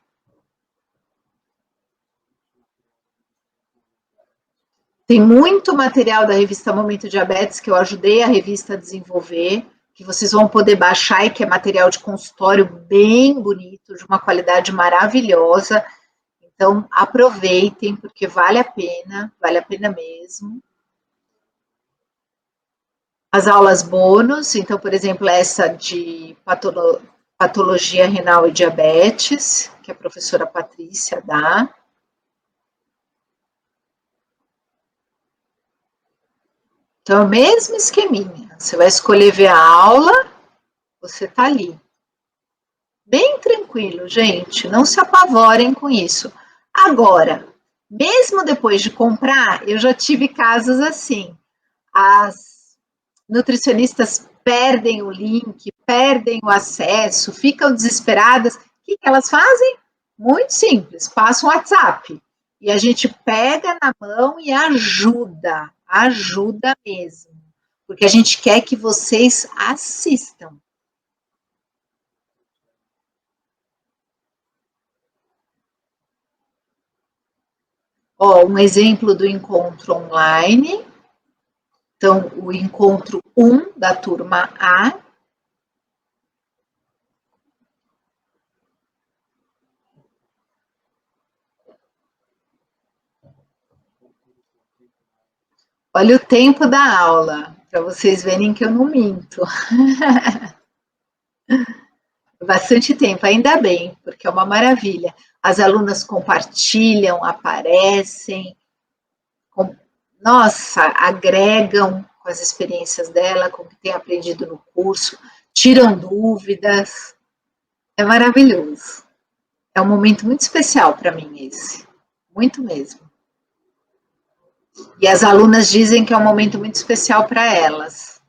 Tem muito material da revista Momento Diabetes que eu ajudei a revista a desenvolver, que vocês vão poder baixar e que é material de consultório bem bonito, de uma qualidade maravilhosa. Então, aproveitem, porque vale a pena mesmo. As aulas bônus, então, por exemplo, essa de patologia renal e diabetes, que a professora Patrícia dá. Então, é o mesmo esqueminha. Você vai escolher ver a aula, você tá ali. Bem tranquilo, gente. Não se apavorem com isso. Agora, mesmo depois de comprar, eu já tive casos assim. As nutricionistas perdem o link, perdem o acesso, ficam desesperadas. O que elas fazem? Muito simples, passam um WhatsApp. E a gente pega na mão e ajuda, ajuda mesmo. Porque a gente quer que vocês assistam. Ó, um exemplo do encontro online. Então, o encontro 1 da turma A. Olha o tempo da aula, para vocês verem que eu não minto. Bastante tempo, ainda bem, porque é uma maravilha. As alunas compartilham, aparecem, nossa, agregam com as experiências dela, com o que tem aprendido no curso, tiram dúvidas. É maravilhoso. É um momento muito especial para mim esse. Muito mesmo. E as alunas dizem que é um momento muito especial para elas.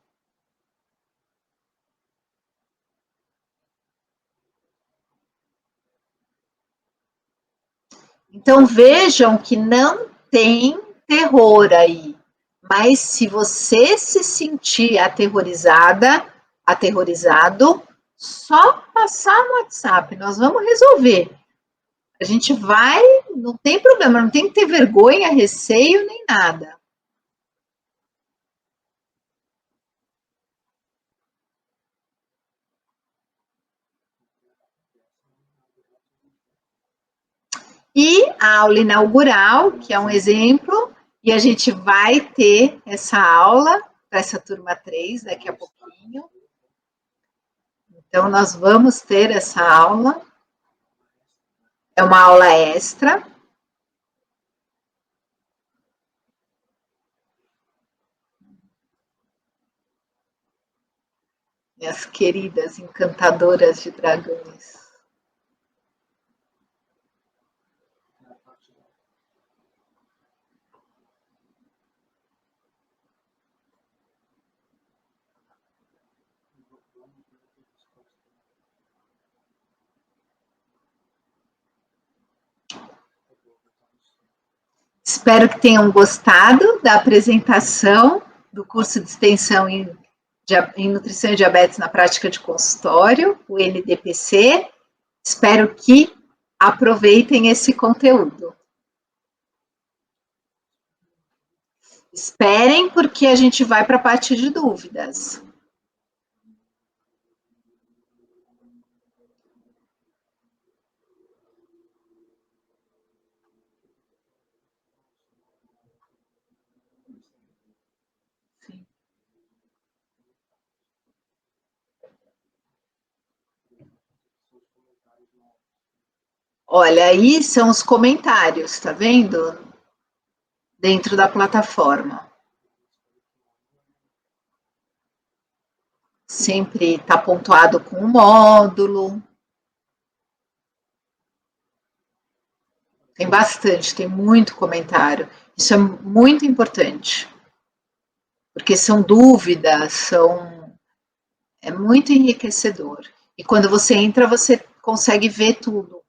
Então vejam que não tem terror aí. Mas se você se sentir aterrorizada, aterrorizado, só passar no WhatsApp, nós vamos resolver. A gente vai, não tem problema, não tem que ter vergonha, receio, nem nada. E a aula inaugural, que é um exemplo, e a gente vai ter essa aula para essa turma 3 daqui a pouquinho. Então, nós vamos ter essa aula. É uma aula extra. Minhas queridas encantadoras de dragões. Espero que tenham gostado da apresentação do curso de extensão em Nutrição e Diabetes na Prática de Consultório, o NDPC. Espero que aproveitem esse conteúdo. Esperem, porque a gente vai para a parte de dúvidas. Sim. Olha, aí são os comentários, tá vendo? Dentro da plataforma. Sempre está pontuado com o módulo. Tem bastante, tem muito comentário. Isso é muito importante, porque são dúvidas, é muito enriquecedor. E quando você entra, você consegue ver tudo.